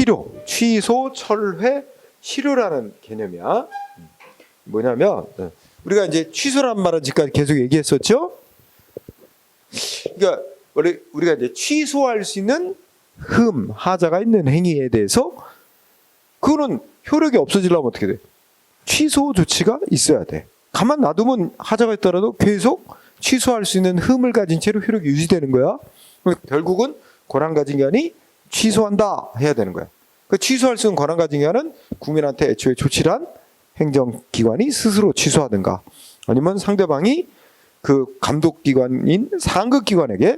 실효, 취소, 철회, 실효라는 개념이야. 뭐냐면 우리가 이제 취소란 말은 지금까지 계속 얘기했었죠. 그러니까 원래 우리가 이제 취소할 수 있는 하자가 있는 행위에 대해서 그거는 효력이 없어지려면 어떻게 돼? 취소 조치가 있어야 돼. 가만 놔두면 하자가 있더라도 계속 취소할 수 있는 을 가진 채로 효력이 유지되는 거야. 결국은 권한 가진 기관이 취소한다 해야 되는 거야. 그 취소할 수 있는 권한 가진 기관은 국민한테 애초에 조치를 한 행정기관이 스스로 취소하든가 아니면 상대방이 그 감독기관인 상급기관에게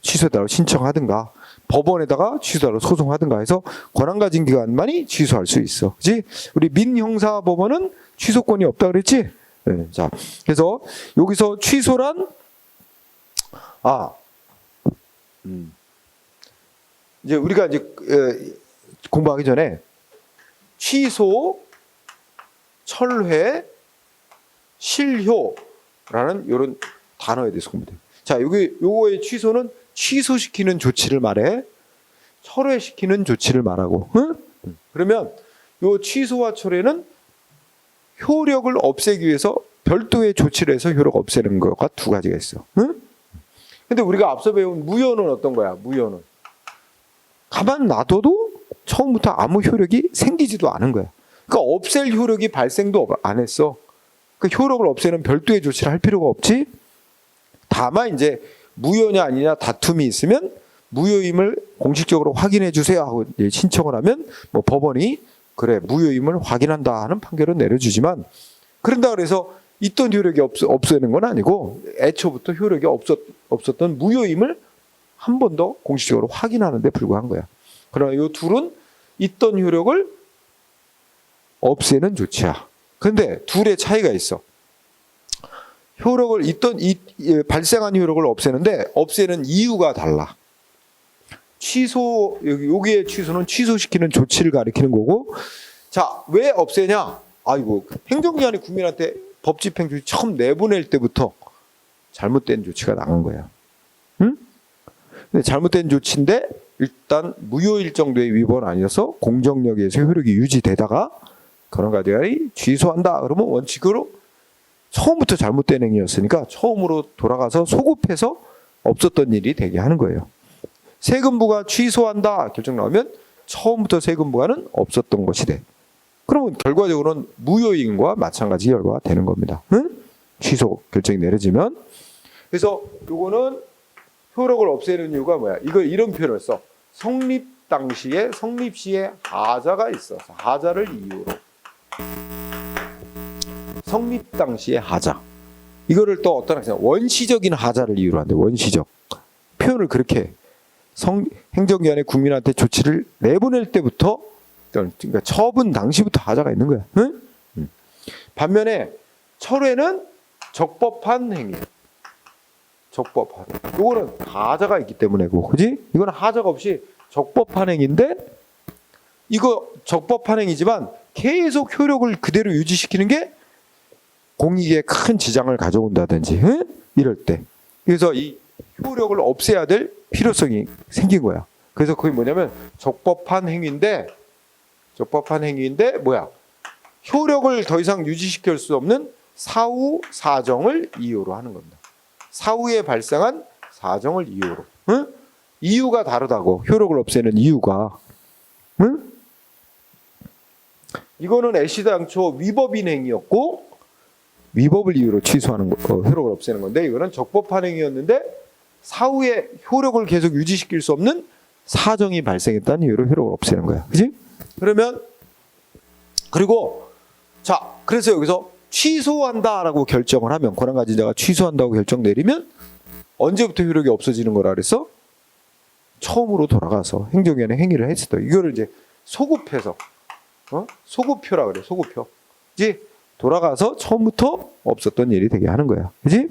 취소해달라고 신청하든가 법원에다가 취소하라고 소송하든가 해서 권한 가진 기관만이 취소할 수 있어. 그렇지? 우리 민형사법원은 취소권이 없다 그랬지? 네, 자, 그래서 여기서 취소란 이제 우리가 이제 공부하기 전에 취소, 철회, 실효라는 이런 단어에 대해서 공부돼요. 자, 요거의 취소는 취소시키는 조치를 말해. 철회시키는 조치를 말하고. 응? 그러면 요 취소와 철회는 효력을 없애기 위해서 별도의 조치를 해서 효력을 없애는 거가 두 가지가 있어. 응? 근데 우리가 앞서 배운 무효는 어떤 거야? 무효는 가만 놔둬도 처음부터 아무 효력이 생기지도 않은 거야. 그러니까 없앨 효력이 발생도 안 했어. 그 효력을 없애는 별도의 조치를 할 필요가 없지. 다만 이제 무효냐 아니냐 다툼이 있으면 무효임을 공식적으로 확인해 주세요 하고 신청을 하면 뭐 법원이 그래 무효임을 확인한다 하는 판결은 내려주지만 그런다 그래서 있던 효력이 없애는 건 아니고 애초부터 효력이 없었던 무효임을 한 번 더 공식적으로 확인하는 데 불과한 거야. 그러나 이 둘은 있던 효력을 없애는 조치야. 그런데 둘의 차이가 있어. 효력을 발생한 효력을 없애는데 없애는 이유가 달라. 여기의 취소는 취소시키는 조치를 가리키는 거고, 자, 왜 없애냐? 아이고, 행정기관이 국민한테 법 집행 조치 처음 내보낼 때부터 잘못된 조치가 나간 거야. 응? 근데 잘못된 조치인데 일단 무효일 정도의 위반 아니어서 공정력에 의해서 효력이 유지되다가 권한가지관이 취소한다. 그러면 원칙으로 처음부터 잘못된 행위였으니까 처음으로 돌아가서 소급해서 없었던 일이 되게 하는 거예요. 세금부가 취소한다 결정 나오면 처음부터 세금부가는 없었던 것이 돼. 그러면 결과적으로는 무효인과 마찬가지 결과가 되는 겁니다. 응? 취소 결정이 내려지면. 그래서 요거는 효력을 없애는 이유가 뭐야? 이런 표현을 써. 성립 시에 하자가 있어서 하자를 이유로. 성립 당시의 하자. 이거를 또 어떤 학생 원시적인 하자를 이유로 한대. 원시적. 표현을 그렇게 해. 행정기관의 국민한테 조치를 내보낼 때부터 그러니까 처분 당시부터 하자가 있는 거야. 응? 반면에 철회는 적법한 행위예요. 적법한. 이거는 하자가 있기 때문에고, 그지? 이거는 하자가 없이 적법한 행위인데 이거 적법한 행위지만 계속 효력을 그대로 유지시키는 게 공익에 큰 지장을 가져온다든지, 응? 이럴 때. 그래서 이 효력을 없애야 될 필요성이 생긴 거야. 그래서 그게 뭐냐면 적법한 행위인데 뭐야? 효력을 더 이상 유지시킬 수 없는 사후 사정을 이유로 하는 겁니다. 사후에 발생한 사정을 이유로. 응? 이유가 다르다고. 효력을 없애는 이유가. 응? 이거는 애시당초 위법인 행위였고 위법을 이유로 취소하는 효력을 없애는 건데 이거는 적법한 행위였는데 사후에 효력을 계속 유지시킬 수 없는 사정이 발생했다는 이유로 효력을 없애는 거야. 그지? 그러면 그리고 자, 그래서 여기서 취소한다라고 결정을 하면 권한 가진 자가 취소한다고 결정 내리면 언제부터 효력이 없어지는 거라 그랬어? 처음으로 돌아가서 행정기관의 행위를 했을 때 이거를 이제 소급해서 소급표라 그래. 소급표. 그지? 돌아가서 처음부터 없었던 일이 되게 하는 거야. 그지?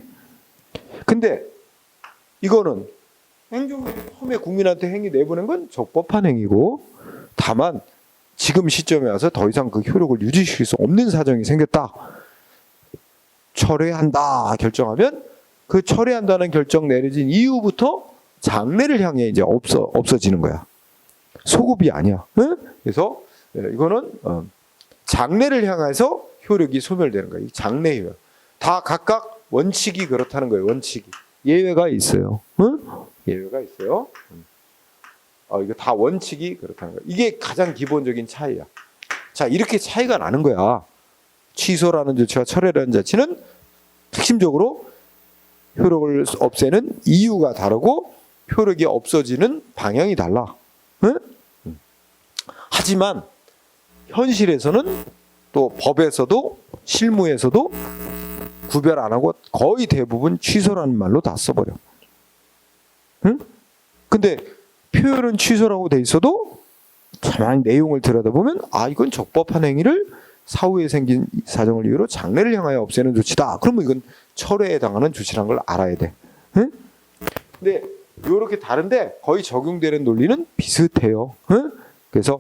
근데 이거는 행정기관이 처음에 국민한테 행위 내보낸 건 적법한 행위고 다만 지금 시점에 와서 더 이상 그 효력을 유지시킬 수 없는 사정이 생겼다. 철회한다 결정하면 그 철회한다는 결정 내려진 이후부터 장래를 향해 이제 없어지는 거야. 소급이 아니야. 응? 그래서 이거는 장래를 향해서 효력이 소멸되는 거야. 이 장래 효력. 다 각각 원칙이 그렇다는 거예요. 원칙이. 예외가 있어요. 응? 예외가 있어요. 이거 다 원칙이 그렇다는 거야. 이게 가장 기본적인 차이야. 자, 이렇게 차이가 나는 거야. 취소라는 조치와 철회라는 자체는 핵심적으로 효력을 없애는 이유가 다르고 효력이 없어지는 방향이 달라. 응? 하지만 현실에서는 또 법에서도 실무에서도 구별 안 하고 거의 대부분 취소라는 말로 다 써버려. 응? 근데 표현은 취소라고 돼 있어도 가만히 내용을 들여다보면 이건 적법한 행위를 사후에 생긴 사정을 이유로 장래를 향하여 없애는 조치다. 그러면 이건 철회에 해당하는 조치라는 걸 알아야 돼. 응? 근데 이렇게 다른데 거의 적용되는 논리는 비슷해요. 응? 그래서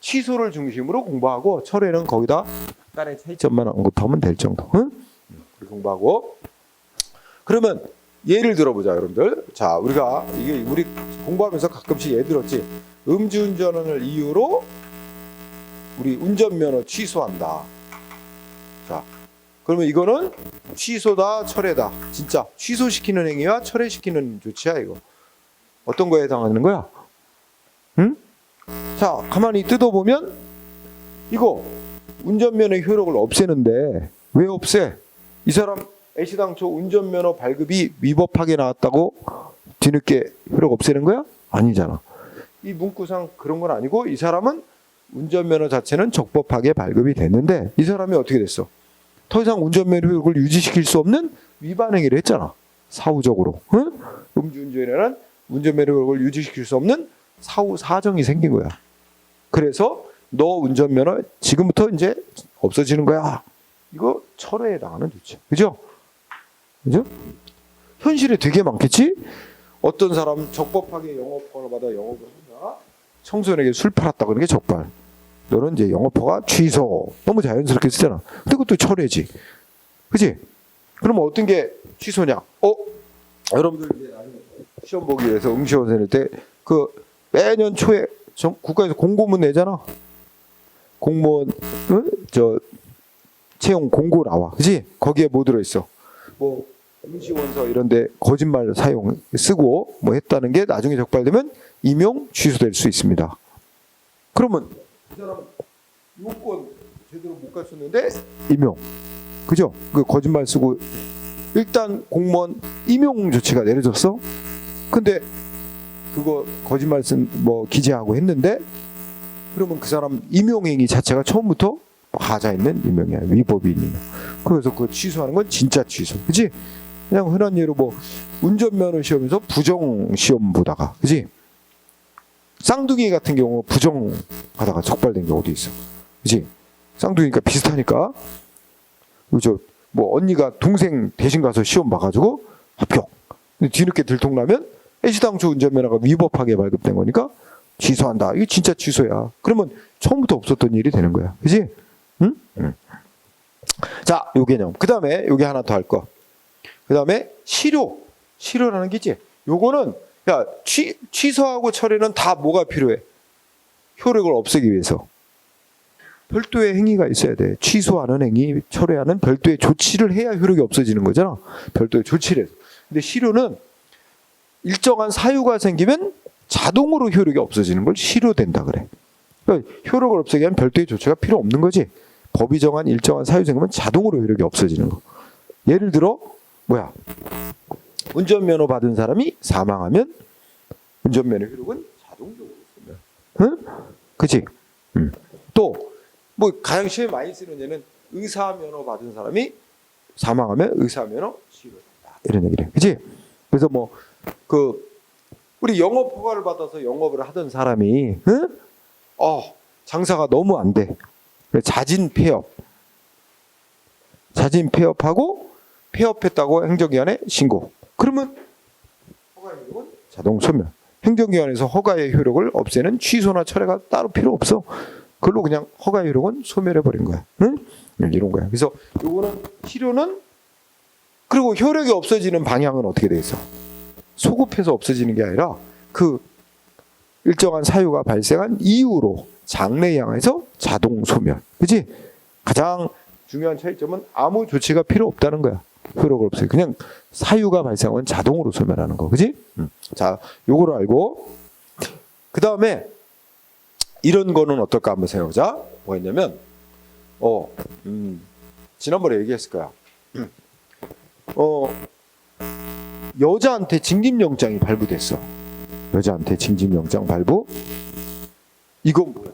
취소를 중심으로 공부하고 철회는 거기다 약간의 차이점만 언급하면 될 정도. 응? 공부하고 그러면 예를 들어보자, 여러분들. 자, 우리가 이게 우리 공부하면서 가끔씩 예 들었지. 음주운전을 이유로 우리 운전면허 취소한다. 자, 그러면 이거는 취소다, 철회다. 진짜 취소시키는 행위와 철회시키는 조치야, 이거. 어떤 거에 해당하는 거야? 응? 자, 가만히 뜯어보면 이거 운전면허 효력을 없애는데 왜 없애? 이 사람 애시당초 운전면허 발급이 위법하게 나왔다고 뒤늦게 효력 없애는 거야? 아니잖아. 이 문구상 그런 건 아니고 이 사람은 운전면허 자체는 적법하게 발급이 됐는데 이 사람이 어떻게 됐어? 더 이상 운전면허 효력을 유지시킬 수 없는 위반 행위를 했잖아. 사후적으로. 응? 음주운전이라는 운전면허 효력을 유지시킬 수 없는 사후 사정이 생긴 거야. 그래서 너 운전면허 지금부터 이제 없어지는 거야. 이거 철회에 해당하는 조치. 그죠? 그죠? 현실에 되게 많겠지? 어떤 사람 적법하게 영업허가를 받아 영업을 한다. 청소년에게 술 팔았다 그러는 게 적발. 너는 이제 영업허가 취소. 너무 자연스럽게 쓰잖아. 근데 그것도 철회지. 그지? 그러면 어떤 게 취소냐? 여러분들 이제 나중에 시험 보기 위해서 응시원서 낼 때 그 매년 초에 국가에서 공고문 내잖아. 공무원 채용 공고 나와. 그지? 거기에 뭐 들어있어? 뭐 응시원서 이런데 거짓말 쓰고 뭐 했다는 게 나중에 적발되면 임용 취소될 수 있습니다. 그러면 이 사람 요건 제대로 못 갖췄는데 임용. 그죠? 그 거짓말 쓰고 일단 공무원 임용 조치가 내려졌어. 근데 그거 거짓말 쓴 뭐 기재하고 했는데 그러면 그 사람 임용행위 자체가 처음부터 가짜 있는 임용이야. 위법인 임용. 그래서 그거 취소하는 건 진짜 취소. 그지? 그냥 흔한 예로 뭐 운전면허 시험에서 부정 시험 보다가, 그지? 쌍둥이 같은 경우 부정하다가 적발된 경우도 있어. 그지? 쌍둥이니까 비슷하니까. 그죠? 뭐 언니가 동생 대신 가서 시험 봐가지고 합격. 근데 뒤늦게 들통나면 애시당초 운전면허가 위법하게 발급된 거니까 취소한다. 이게 진짜 취소야. 그러면 처음부터 없었던 일이 되는 거야. 그지? 응? 자, 요 개념. 그 다음에 요게 하나 더 할 거. 그 다음에 실효라는 게 있지. 요거는 야 취소하고 철회는 다 뭐가 필요해? 효력을 없애기 위해서 별도의 행위가 있어야 돼. 취소하는 행위, 철회하는 별도의 조치를 해야 효력이 없어지는 거잖아. 별도의 조치를 해서. 근데 실효는 일정한 사유가 생기면 자동으로 효력이 없어지는 걸 실효된다 그래. 그러니까 효력을 없애기 위한 별도의 조치가 필요 없는 거지. 법이 정한 일정한 사유 생기면 자동으로 효력이 없어지는 거. 예를 들어 운전면허 받은 사람이 사망하면 운전면허 효력은 자동적으로 쓰면. 응? 그치? 또 뭐 가장 시험에 많이 쓰는 예는 의사면허 받은 사람이 사망하면 의사면허 취소된다. 이런 얘기를 해. 그치? 그래서 뭐 우리 영업 허가를 받아서 영업을 하던 사람이 장사가 너무 안 돼. 자진 폐업하고 폐업했다고 행정기관에 신고. 그러면 허가의 효력은 자동 소멸. 행정기관에서 허가의 효력을 없애는 취소나 철회가 따로 필요 없어. 그걸로 그냥 허가의 효력은 소멸해 버린 거야. 응? 이런 거야. 그래서 요거는 실효는 그리고 효력이 없어지는 방향은 어떻게 돼 있어? 소급해서 없어지는 게 아니라 일정한 사유가 발생한 이후로 장래에 향해서 자동 소멸. 그치? 가장 중요한 차이점은 아무 조치가 필요 없다는 거야. 효력을 없어요. 그냥 사유가 발생하면 자동으로 소멸하는 거. 그치? 자, 요거를 알고 그 다음에 이런 거는 어떨까 한번 생각해보자. 뭐가 있냐면 지난번에 얘기했을 거야. 여자한테 징집영장이 발부됐어. 여자한테 징집영장 발부. 이건 뭐야?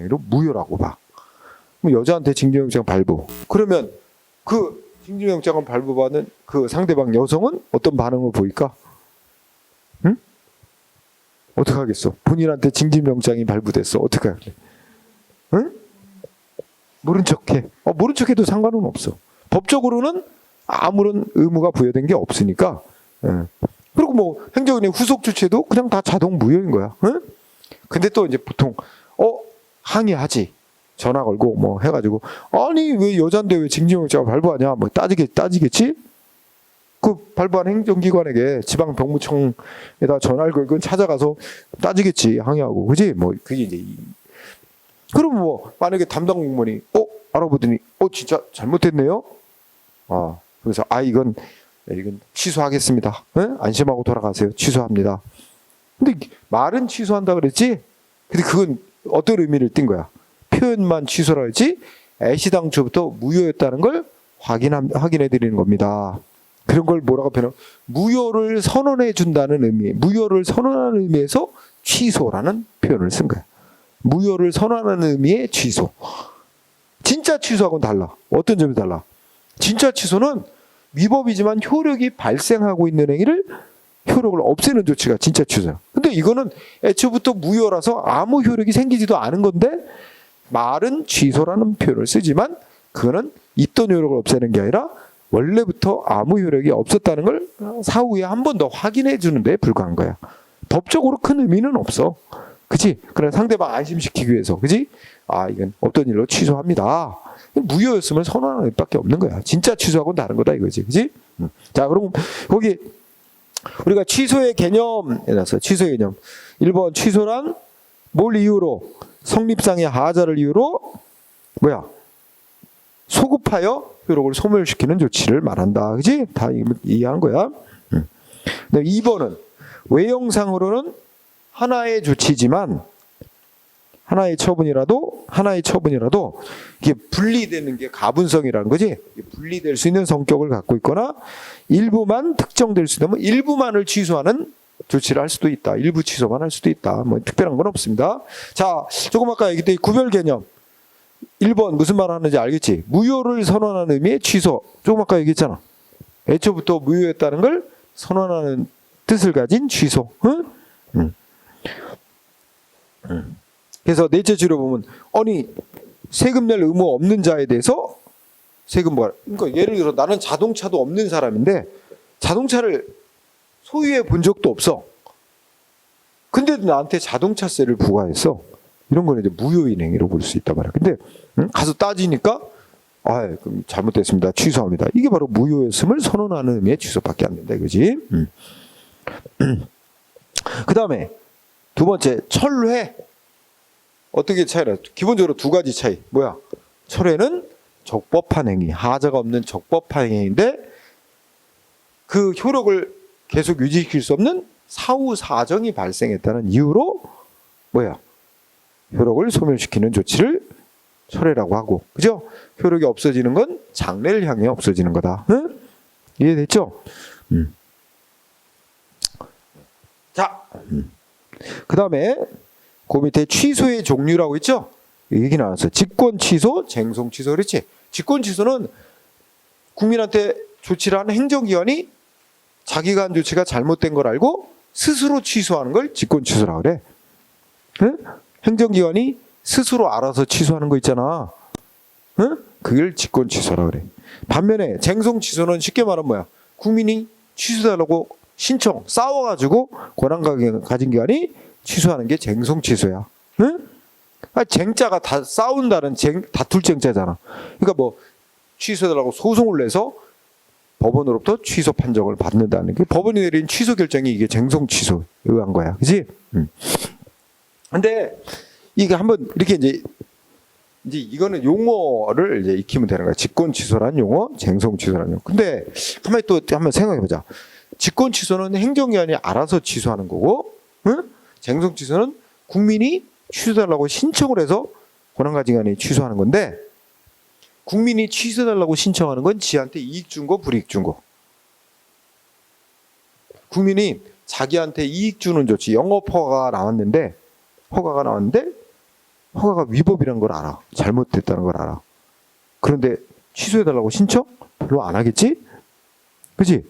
이거 무효라고 봐. 그럼 여자한테 징집영장 발부. 그러면 그 징집영장을 발부받은 그 상대방 여성은 어떤 반응을 보일까? 응? 어떻게 하겠어? 본인한테 징집영장이 발부됐어. 어떻게 할래? 응? 모른 척해. 모른 척해도 상관은 없어. 법적으로는 아무런 의무가 부여된 게 없으니까. 그리고 뭐 행정의 후속 조치도 그냥 다 자동 무효인 거야. 응? 근데 또 이제 보통 항의하지. 전화 걸고 뭐 해가지고 아니 왜 여잔데 왜 징집영장 발부하냐 뭐 따지겠지. 그 발부한 행정기관에게 지방병무청에다 전화를 걸고 찾아가서 따지겠지. 항의하고 그지 뭐 그게 이제 그럼 뭐 만약에 담당 공무원이 알아보더니 진짜 잘못됐네요. 그래서 이건 취소하겠습니다. 안심하고 돌아가세요. 취소합니다. 근데 말은 취소한다 그랬지. 근데 그건 어떤 의미를 띈 거야? 표현만 취소라 했지 애시당초부터 무효였다는 걸 확인해 드리는 겁니다. 그런 걸 뭐라고 표현해? 무효를 선언해 준다는 의미, 무효를 선언하는 의미에서 취소라는 표현을 쓴 거야. 무효를 선언하는 의미의 취소. 진짜 취소하고는 달라. 어떤 점이 달라? 진짜 취소는 위법이지만 효력이 발생하고 있는 행위를 효력을 없애는 조치가 진짜 취소야. 근데 이거는 애초부터 무효라서 아무 효력이 생기지도 않은 건데 말은 취소라는 표현을 쓰지만 그거는 있던 효력을 없애는 게 아니라 원래부터 아무 효력이 없었다는 걸 사후에 한 번 더 확인해 주는 데 불과한 거야. 법적으로 큰 의미는 없어. 그치? 그래 상대방 안심시키기 위해서. 그치? 이건 없던 일로 취소합니다. 무효였으면 선언하는 것밖에 없는 거야. 진짜 취소하고는 다른 거다 이거지. 그치? 자, 그럼 거기 우리가 취소의 개념에 나서 취소의 개념. 1번 취소란 뭘 이유로? 성립상의 하자를 이유로 뭐야? 소급하여 효력을 소멸시키는 조치를 말한다. 그치? 다 이해한 거야. 2번은 외형상으로는 하나의 조치지만 하나의 처분이라도 이게 분리되는 게 가분성이라는 거지. 분리될 수 있는 성격을 갖고 있거나 일부만 특정될 수 있다면 일부만을 취소하는 조치를 할 수도 있다. 일부 취소만 할 수도 있다. 뭐 특별한 건 없습니다. 자, 조금 아까 얘기했던 구별 개념. 1번 무슨 말 하는지 알겠지? 무효를 선언하는 의미의 취소. 조금 아까 얘기했잖아. 애초부터 무효였다는 걸 선언하는 뜻을 가진 취소. 응? 그래서 넷째 주로 보면 세금 낼 의무 없는 자에 대해서 세금 그러니까 예를 들어 나는 자동차도 없는 사람인데 자동차를 소유해 본 적도 없어. 근데도 나한테 자동차세를 부과했어. 이런 거는 이제 무효인 행위로 볼 수 있단 말이야. 근데 가서 따지니까 그럼 잘못됐습니다. 취소합니다. 이게 바로 무효였음을 선언하는 의미의 취소밖에 안 된다 이거지. 그 다음에 두 번째 철회. 어떻게 차이나? 기본적으로 두 가지 차이. 뭐야? 철회는 적법한 행위, 하자가 없는 적법한 행위인데 그 효력을 계속 유지시킬 수 없는 사후 사정이 발생했다는 이유로 뭐야? 효력을 소멸시키는 조치를 철회라고 하고, 그죠? 효력이 없어지는 건 장래를 향해 없어지는 거다. 응? 이해됐죠? 자, 그 다음에 그 밑에 취소의 종류라고 있죠? 얘기 나왔어. 직권 취소, 쟁송 취소 그렇지? 직권 취소는 국민한테 조치를 하는 행정기관이 자기가 한 조치가 잘못된 걸 알고 스스로 취소하는 걸 직권 취소라고 그래. 응? 행정기관이 스스로 알아서 취소하는 거 있잖아. 응? 그걸 직권 취소라고 그래. 반면에 쟁송 취소는 쉽게 말하면 뭐야? 국민이 취소달라고 신청, 싸워가지고 권한 가진 기관이 취소하는 게 쟁송 취소야. 응? 쟁자가 다 싸운다는 다툴 쟁자잖아. 그러니까 뭐 취소해달라고 소송을 내서 법원으로부터 취소 판정을 받는다는 게 법원이 내린 취소 결정이 이게 쟁송 취소에 의한 거야. 그지? 근데 이게 한번 이렇게 이제 이거는 용어를 이제 익히면 되는 거야. 직권 취소라는 용어, 쟁송 취소라는 용어. 근데 가만히 또 한번 생각해 보자. 직권 취소는 행정기관이 알아서 취소하는 거고, 응? 쟁송 취소는 국민이 취소달라고 신청을 해서 권한가지기관이 취소하는 건데, 국민이 취소달라고 신청하는 건 지한테 이익 준 거, 불이익 준 거. 국민이 자기한테 이익 주는 조치, 영업 허가가 나왔는데 허가가 위법이라는 걸 알아. 잘못됐다는 걸 알아. 그런데 취소해달라고 신청? 별로 안 하겠지? 그치?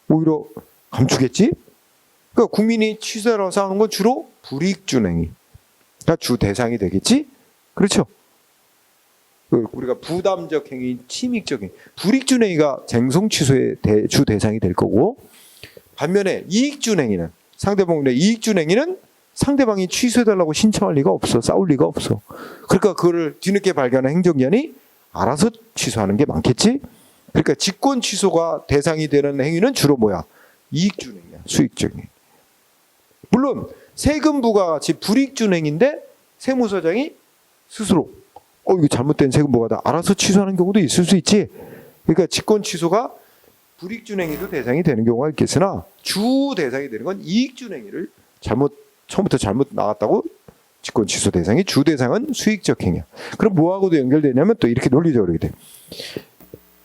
오히려 감추겠지? 그러니까 국민이 취소해라고 하는 건 주로 불이익 준 행위가 주 대상이 되겠지? 그렇죠? 우리가 부담적 행위, 침익적 행위, 불이익 준 행위가 쟁송 취소의 주 대상이 될 거고, 반면에 이익 준 행위는, 상대방의 이익 준 행위는 상대방이 취소해달라고 신청할 리가 없어. 싸울 리가 없어. 그러니까 그거를 뒤늦게 발견한 행정기관이 알아서 취소하는 게 많겠지? 그러니까 직권 취소가 대상이 되는 행위는 주로 뭐야? 이익 준 행위야. 수익적 행위. 물론 세금 부과 같이 불이익 준 행위인데 세무서장이 스스로 이거 잘못된 세금 부과다 알아서 취소하는 경우도 있을 수 있지. 그러니까 직권 취소가 불이익 준 행위도 대상이 되는 경우가 있겠으나 주 대상이 되는 건 이익 준 행위를 처음부터 잘못 나왔다고 직권 취소 대상이, 주 대상은 수익적 행위야. 그럼 뭐하고도 연결되냐면 또 이렇게 논리적으로 돼.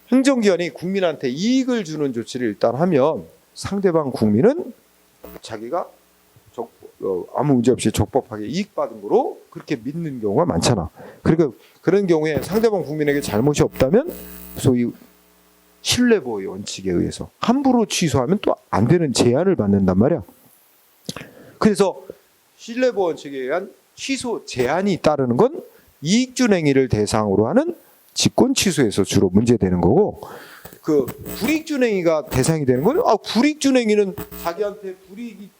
행정기관이 국민한테 이익을 주는 조치를 일단 하면 상대방 국민은 자기가 아무 문제 없이 적법하게 이익받은 거로 그렇게 믿는 경우가 많잖아. 그러니까 그런 경우에 상대방 국민에게 잘못이 없다면 소위 신뢰보호의 원칙에 의해서 함부로 취소하면 또 안 되는 제한을 받는단 말이야. 그래서 신뢰보호 원칙에 의한 취소 제한이 따르는 건 이익준 행위를 대상으로 하는 직권 취소에서 주로 문제되는 거고, 그 불이익준 행위가 대상이 되는 건 불이익준 행위는 자기한테 불이익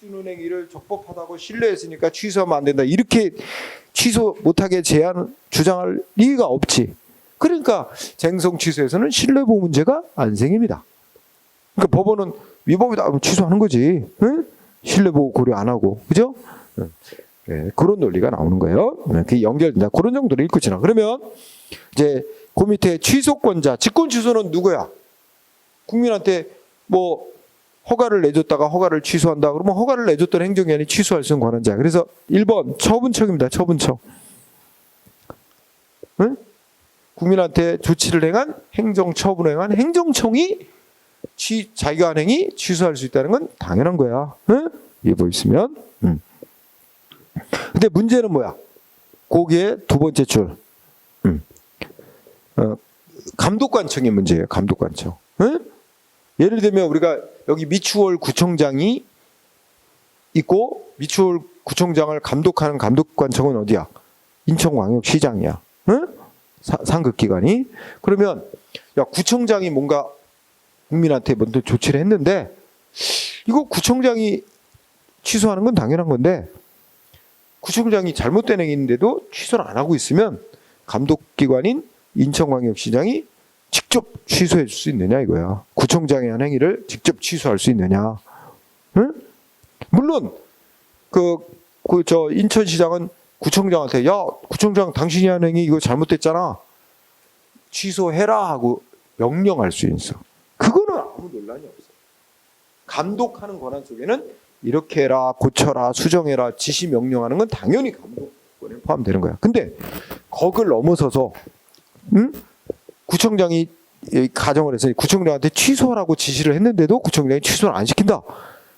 주는 행위를 적법하다고 신뢰했으니까 취소하면 안 된다. 이렇게 취소 못하게 주장할 리가 없지. 그러니까 쟁송 취소에서는 신뢰보호 문제가 안 생깁니다. 그러니까 법원은 위법이다 하면 취소하는 거지. 응? 신뢰보호 고려 안 하고. 그죠? 네, 그런 논리가 나오는 거예요. 그게 연결된다. 그런 정도로 읽고 지나. 그러면 이제 그 밑에 취소권자, 직권 취소는 누구야? 국민한테 뭐 허가를 내줬다가 허가를 취소한다. 그러면 허가를 내줬던 행정기관이 취소할 수 있는 권한자. 그래서 1번 처분청입니다. 처분청. 응? 국민한테 조치를 행한 행정처분을 행한 행정청이 자기가 한 행위 취소할 수 있다는 건 당연한 거야. 응? 이게 뭐 있으면. 근데 문제는 뭐야? 거기에 두 번째 줄. 감독관청의 문제예요. 감독관청. 응? 예를 들면 우리가 여기 미추홀 구청장이 있고 미추홀 구청장을 감독하는 감독관청은 어디야? 인천광역시장이야. 응? 상급기관이. 그러면 야, 구청장이 뭔가 국민한테 먼저 조치를 했는데 이거 구청장이 취소하는 건 당연한 건데 구청장이 잘못된 행위인데도 취소를 안 하고 있으면 감독기관인 인천광역시장이 직접 취소해 줄 수 있느냐 이거야. 구청장의 한 행위를 직접 취소할 수 있느냐. 응? 물론 저 인천시장은 구청장한테 야 구청장 당신이 한 행위 이거 잘못됐잖아. 취소해라 하고 명령할 수 있어. 그거는 아무 논란이 없어. 감독하는 권한 속에는 이렇게 해라, 고쳐라, 수정해라, 지시 명령하는 건 당연히 감독권에 포함되는 거야. 근데 거길 넘어서서 구청장이 가정을 해서 구청장한테 취소하라고 지시를 했는데도 구청장이 취소를 안 시킨다.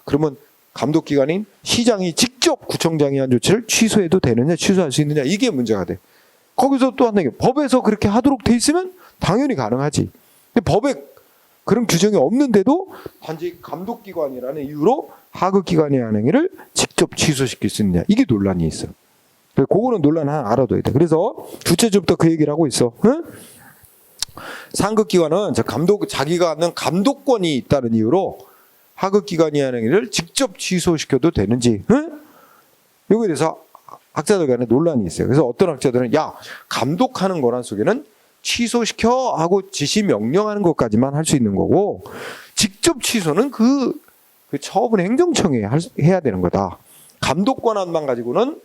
그러면 감독기관인 시장이 직접 구청장이 한 조치를 취소해도 되느냐, 취소할 수 있느냐, 이게 문제가 돼. 거기서 또 하나, 법에서 그렇게 하도록 돼 있으면 당연히 가능하지. 근데 법에 그런 규정이 없는데도 단지 감독기관이라는 이유로 하급기관의 한 행위를 직접 취소시킬 수 있느냐, 이게 논란이 있어. 그거는 논란 하나 알아둬야 돼. 그래서 주체적부터 그 얘기를 하고 있어. 응? 상급기관은 자기가 갖는 감독권이 있다는 이유로 하급기관이 하는 행위를 직접 취소시켜도 되는지, 응? 여기에 대해서 학자들 간에 논란이 있어요. 그래서 어떤 학자들은 야 감독하는 권한 속에는 취소시켜 하고 지시 명령하는 것까지만 할 수 있는 거고, 직접 취소는 그 처분 행정청이 해야 되는 거다. 감독 권한만 가지고는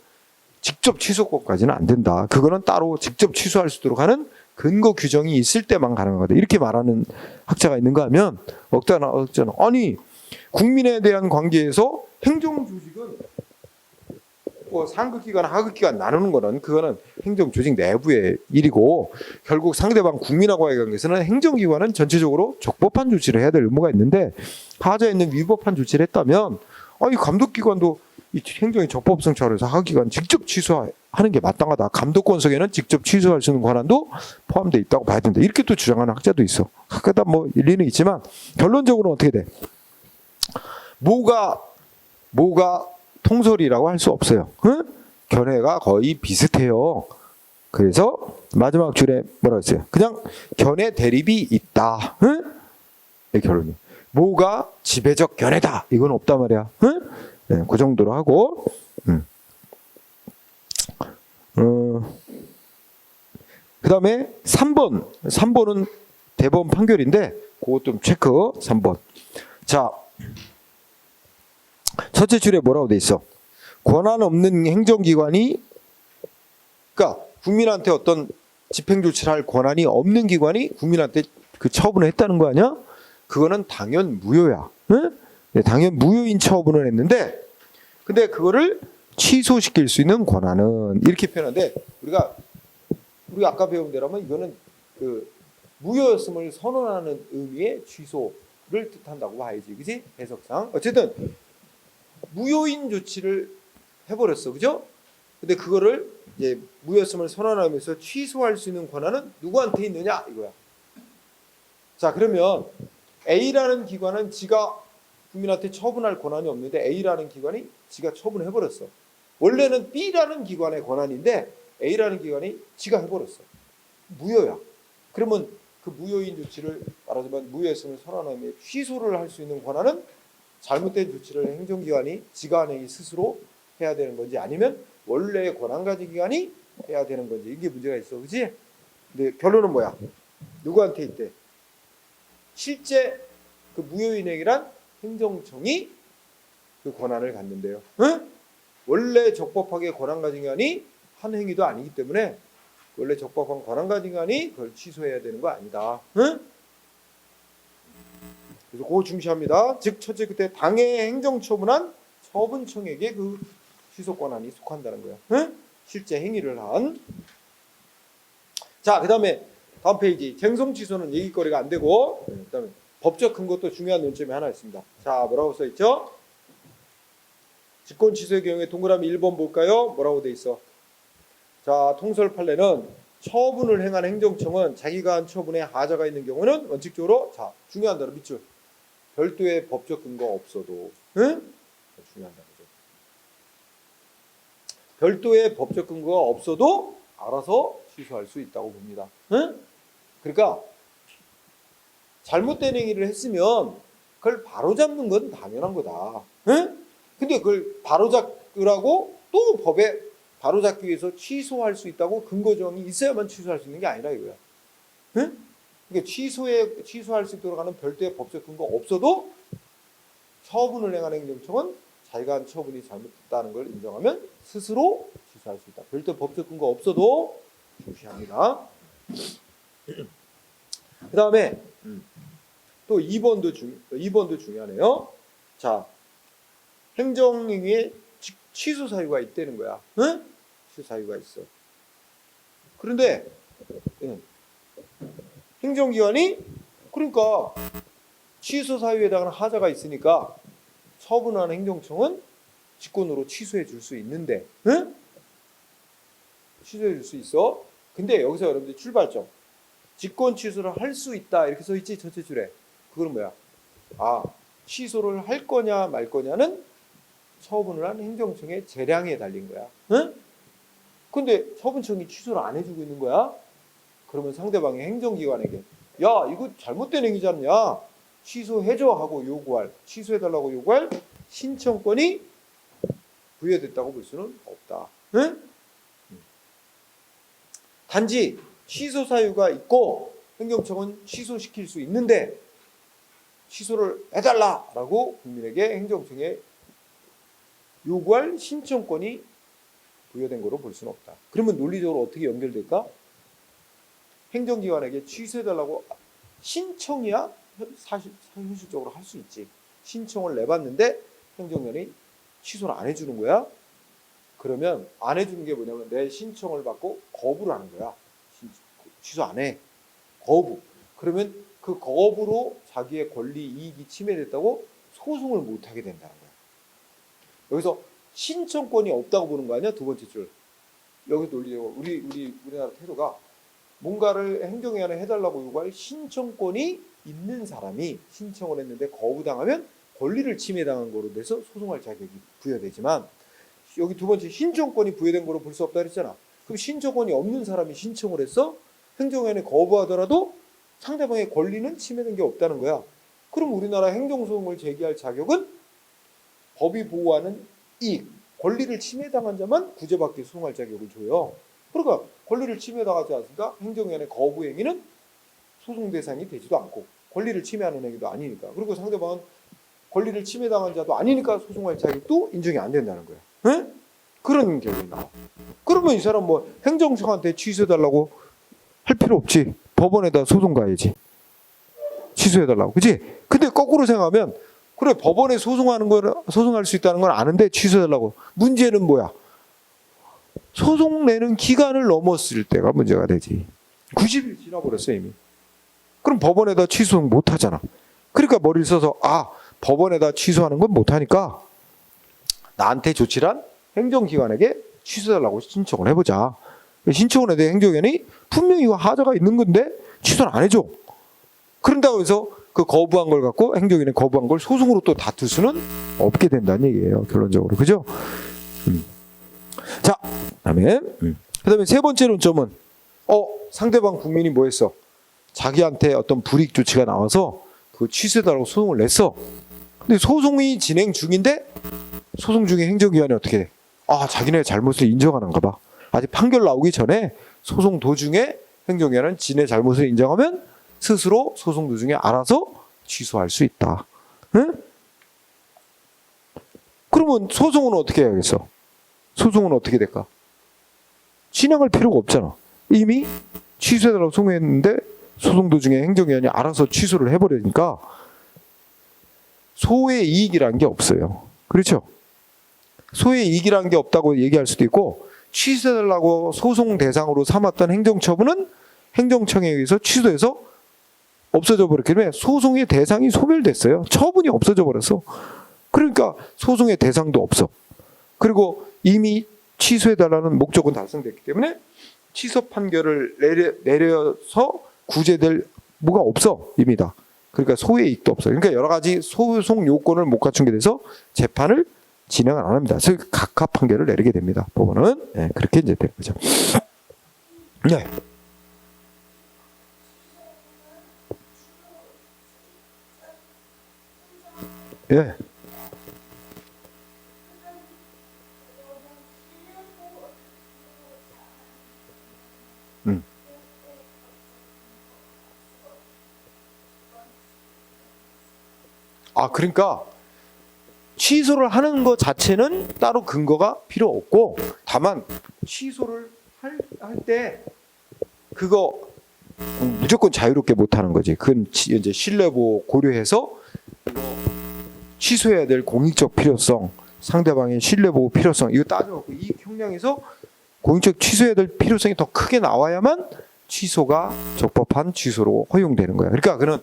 직접 취소권까지는 안 된다. 그거는 따로 직접 취소할 수 있도록 하는 근거 규정이 있을 때만 가능한 거다. 이렇게 말하는 학자가 있는가 하면 어쩌나 아니 국민에 대한 관계에서 행정조직은 뭐 상급기관, 하급기관 나누는 거는 그거는 행정조직 내부의 일이고, 결국 상대방 국민하고의 관계에서는 행정기관은 전체적으로 적법한 조치를 해야 될 의무가 있는데, 하자에 있는 위법한 조치를 했다면 이 감독기관도 이 행정의 적법성 차원에서 하급기관 직접 취소하는 게 마땅하다. 감독권석에는 직접 취소할 수 있는 권한도 포함되어 있다고 봐야 된다. 이렇게 또 주장하는 학자도 있어. 각각 뭐 일리는 있지만 결론적으로는 어떻게 돼? 뭐가 통솔이라고 할 수 없어요. 응? 견해가 거의 비슷해요. 그래서 마지막 줄에 뭐라고 했어요? 그냥 견해 대립이 있다. 응? 이 결론이. 뭐가 지배적 견해다. 이건 없단 말이야. 응? 네, 그 정도로 하고. 그 다음에 3번은 대법원 판결인데 그것 좀 체크. 3번. 자, 첫째 줄에 뭐라고 돼 있어? 권한 없는 행정기관이, 그러니까 국민한테 어떤 집행조치를 할 권한이 없는 기관이 국민한테 그 처분을 했다는 거 아니야? 그거는 당연 무효야. 응? 네, 당연 무효인 처분을 했는데, 근데 그거를 취소시킬 수 있는 권한은 이렇게 표현하는데, 우리가 아까 배운 대로면 이거는 그 무효였음을 선언하는 의미의 취소를 뜻한다고 봐야지, 그지? 해석상. 어쨌든 무효인 조치를 해버렸어, 그죠? 근데 그거를 이제 무효였음을 선언하면서 취소할 수 있는 권한은 누구한테 있느냐 이거야. 자, 그러면 A라는 기관은 지가 국민한테 처분할 권한이 없는데 A라는 기관이 지가 처분해버렸어. 원래는 B라는 기관의 권한인데 A라는 기관이 지가 해버렸어. 무효야. 그러면 그 무효인 조치를 말하자면 무효했음을 선언하며 취소를 할 수 있는 권한은 잘못된 조치를 행정기관이 지간행이 스스로 해야 되는 건지, 아니면 원래 권한 가진 기관이 해야 되는 건지, 이게 문제가 있어, 그렇지? 근데 결론은 뭐야? 누구한테 있대? 실제 그 무효인행이란 행정청이 그 권한을 갖는데요. 응? 원래 적법하게 권한 가진 기관이 한 행위도 아니기 때문에 원래 적법한 권한 가진 기관이 그걸 취소해야 되는 거 아니다. 응? 그래서 그거 중시합니다. 즉 첫째, 그때 당해 행정처분한 처분청에게 그 취소 권한이 속한다는 거야. 응? 실제 행위를 한. 자, 그 다음에 다음 페이지. 쟁송 취소는 얘기거리가 안 되고, 그 다음에 법적 근거도 중요한 논점이 하나 있습니다. 자, 뭐라고 써있죠? 직권 취소의 경우에 동그라미 1번 볼까요? 뭐라고 돼 있어? 자, 통설 판례는 처분을 행한 행정청은 자기가 한 처분에 하자가 있는 경우는 원칙적으로, 자, 중요한 단어 밑줄. 별도의 법적 근거 없어도, 응? 중요한 단어죠. 별도의 법적 근거가 없어도 알아서 취소할 수 있다고 봅니다. 응? 그러니까 잘못된 행위를 했으면 그걸 바로잡는 건 당연한 거다. 응? 근데 그걸 바로잡으라고 또 법에 바로잡기 위해서 취소할 수 있다고 근거 조항이 있어야만 취소할 수 있는 게 아니라 이거야. 응? 그러니까 취소할 수 있도록 하는 별도의 법적 근거 없어도 처분을 행한 행정청은 자기가 한 처분이 잘못됐다는 걸 인정하면 스스로 취소할 수 있다. 별도의 법적 근거 없어도 중시합니다. 그 다음에 또 2번도 중요하네요. 자, 행정행위에 취소 사유가 있다는 거야. 응? 취소 사유가 있어. 그런데 행정기관이 그러니까 취소 사유에 해당하는 하자가 있으니까 처분하는 행정청은 직권으로 취소해 줄 수 있는데, 응? 취소해 줄 수 있어. 근데 여기서 여러분들 출발점. 직권 취소를 할 수 있다 이렇게 써 있지, 첫째 줄에. 그건 뭐야? 아, 취소를 할 거냐 말 거냐는 처분을 한 행정청의 재량에 달린 거야. 응? 근데 처분청이 취소를 안 해주고 있는 거야? 그러면 상대방의 행정기관에게 야, 이거 잘못된 행위지 않냐? 취소해줘 하고 요구할, 취소해달라고 요구할 신청권이 부여됐다고 볼 수는 없다. 응? 단지 취소 사유가 있고 행정청은 취소시킬 수 있는데 취소를 해달라라고 국민에게 행정청에 요구할 신청권이 부여된 거로 볼 수는 없다. 그러면 논리적으로 어떻게 연결될까? 행정기관에게 취소해달라고 신청이야 사실 현실적으로 할 수 있지. 신청을 내봤는데 행정관이 취소를 안 해주는 거야. 그러면 안 해주는 게 뭐냐면 내 신청을 받고 거부를 하는 거야. 취소 안 해. 거부. 그러면 그 거부로 자기의 권리 이익이 침해됐다고 소송을 못 하게 된다는 거야. 여기서 신청권이 없다고 보는 거 아니야? 두 번째 줄. 여기 논리적으로 우리나라 태도가 뭔가를 행정위원회 해달라고 요구할 신청권이 있는 사람이 신청을 했는데 거부당하면 권리를 침해당한 거로 돼서 소송할 자격이 부여되지만 여기 두 번째 신청권이 부여된 거로 볼 수 없다 그랬잖아. 그럼 신청권이 없는 사람이 신청을 했어? 행정위원회 거부하더라도 상대방의 권리는 침해된 게 없다는 거야. 그럼 우리나라 행정소송을 제기할 자격은 법이 보호하는 이익, 권리를 침해당한 자만 구제받게 소송할 자격을 줘요. 그러니까 권리를 침해당하지 않습니까? 행정위원회 거부 행위는 소송 대상이 되지도 않고 권리를 침해하는 행위도 아니니까. 그리고 상대방은 권리를 침해당한 자도 아니니까 소송할 자격도 인정이 안 된다는 거야. 네? 그런 결론이 나와. 그러면 이 사람 뭐 행정청한테 취소해달라고 할 필요 없지. 법원에다 소송 가야지. 취소해달라고. 그치? 근데 거꾸로 생각하면 그래 법원에 소송할 수 있다는 건 아는데 취소해달라고. 문제는 뭐야? 소송 내는 기간을 넘었을 때가 문제가 되지. 90일 지나버렸어 이미. 그럼 법원에다 취소 못 하잖아. 그러니까 머리를 써서 법원에다 취소하는 건 못 하니까 나한테 조치란 행정기관에게 취소해달라고 신청을 해보자. 신청을 해도 행정위원회이 분명히 이거 하자가 있는 건데 취소를 안 해줘. 그런다고 해서 그 거부한 걸 갖고 행정위원회 거부한 걸 소송으로 또 다툴 수는 없게 된다는 얘기예요. 결론적으로. 그죠? 자, 그다음에 세 번째 논점은 상대방 국민이 뭐 했어? 자기한테 어떤 불이익 조치가 나와서 그 취소해달라고 소송을 냈어. 근데 소송이 진행 중인데 소송 중에 행정기관이 어떻게 돼? 자기네 잘못을 인정하는가 봐. 아직 판결 나오기 전에 소송 도중에 행정기관은 지네 잘못을 인정하면 스스로 소송 도중에 알아서 취소할 수 있다. 응? 그러면 소송은 어떻게 해야겠어? 소송은 어떻게 될까? 진행할 필요가 없잖아. 이미 취소해달라고 소송했는데 소송 도중에 행정기관이 알아서 취소를 해버리니까 소의 이익이라는 게 없어요. 그렇죠? 소의 이익이라는 게 없다고 얘기할 수도 있고 취소해달라고 소송 대상으로 삼았던 행정처분은 행정청에 의해서 취소해서 없어져 버렸기 때문에 소송의 대상이 소멸됐어요. 처분이 없어져 버렸어. 그러니까 소송의 대상도 없어. 그리고 이미 취소해달라는 목적은 달성됐기 때문에 취소 판결을 내려서 구제될 뭐가 없어. 이미 다. 그러니까 소의 이익도 없어. 그러니까 여러 가지 소송 요건을 못 갖춘 게 돼서 재판을 진행을 안 합니다. 그래서 각하 판결을 내리게 됩니다. 법원은. 네, 그렇게 이제 된 거죠. 네. 예. 그러니까 취소를 하는 것 자체는 따로 근거가 필요 없고 다만 취소를 할 때 그거 무조건 자유롭게 못 하는 거지. 그건 이제 신뢰보호 고려해서 취소해야 될 공익적 필요성, 상대방의 신뢰보호 필요성 이거 따져갖고 이 형량에서 공익적 취소해야 될 필요성이 더 크게 나와야만 취소가 적법한 취소로 허용되는 거야. 그러니까 그는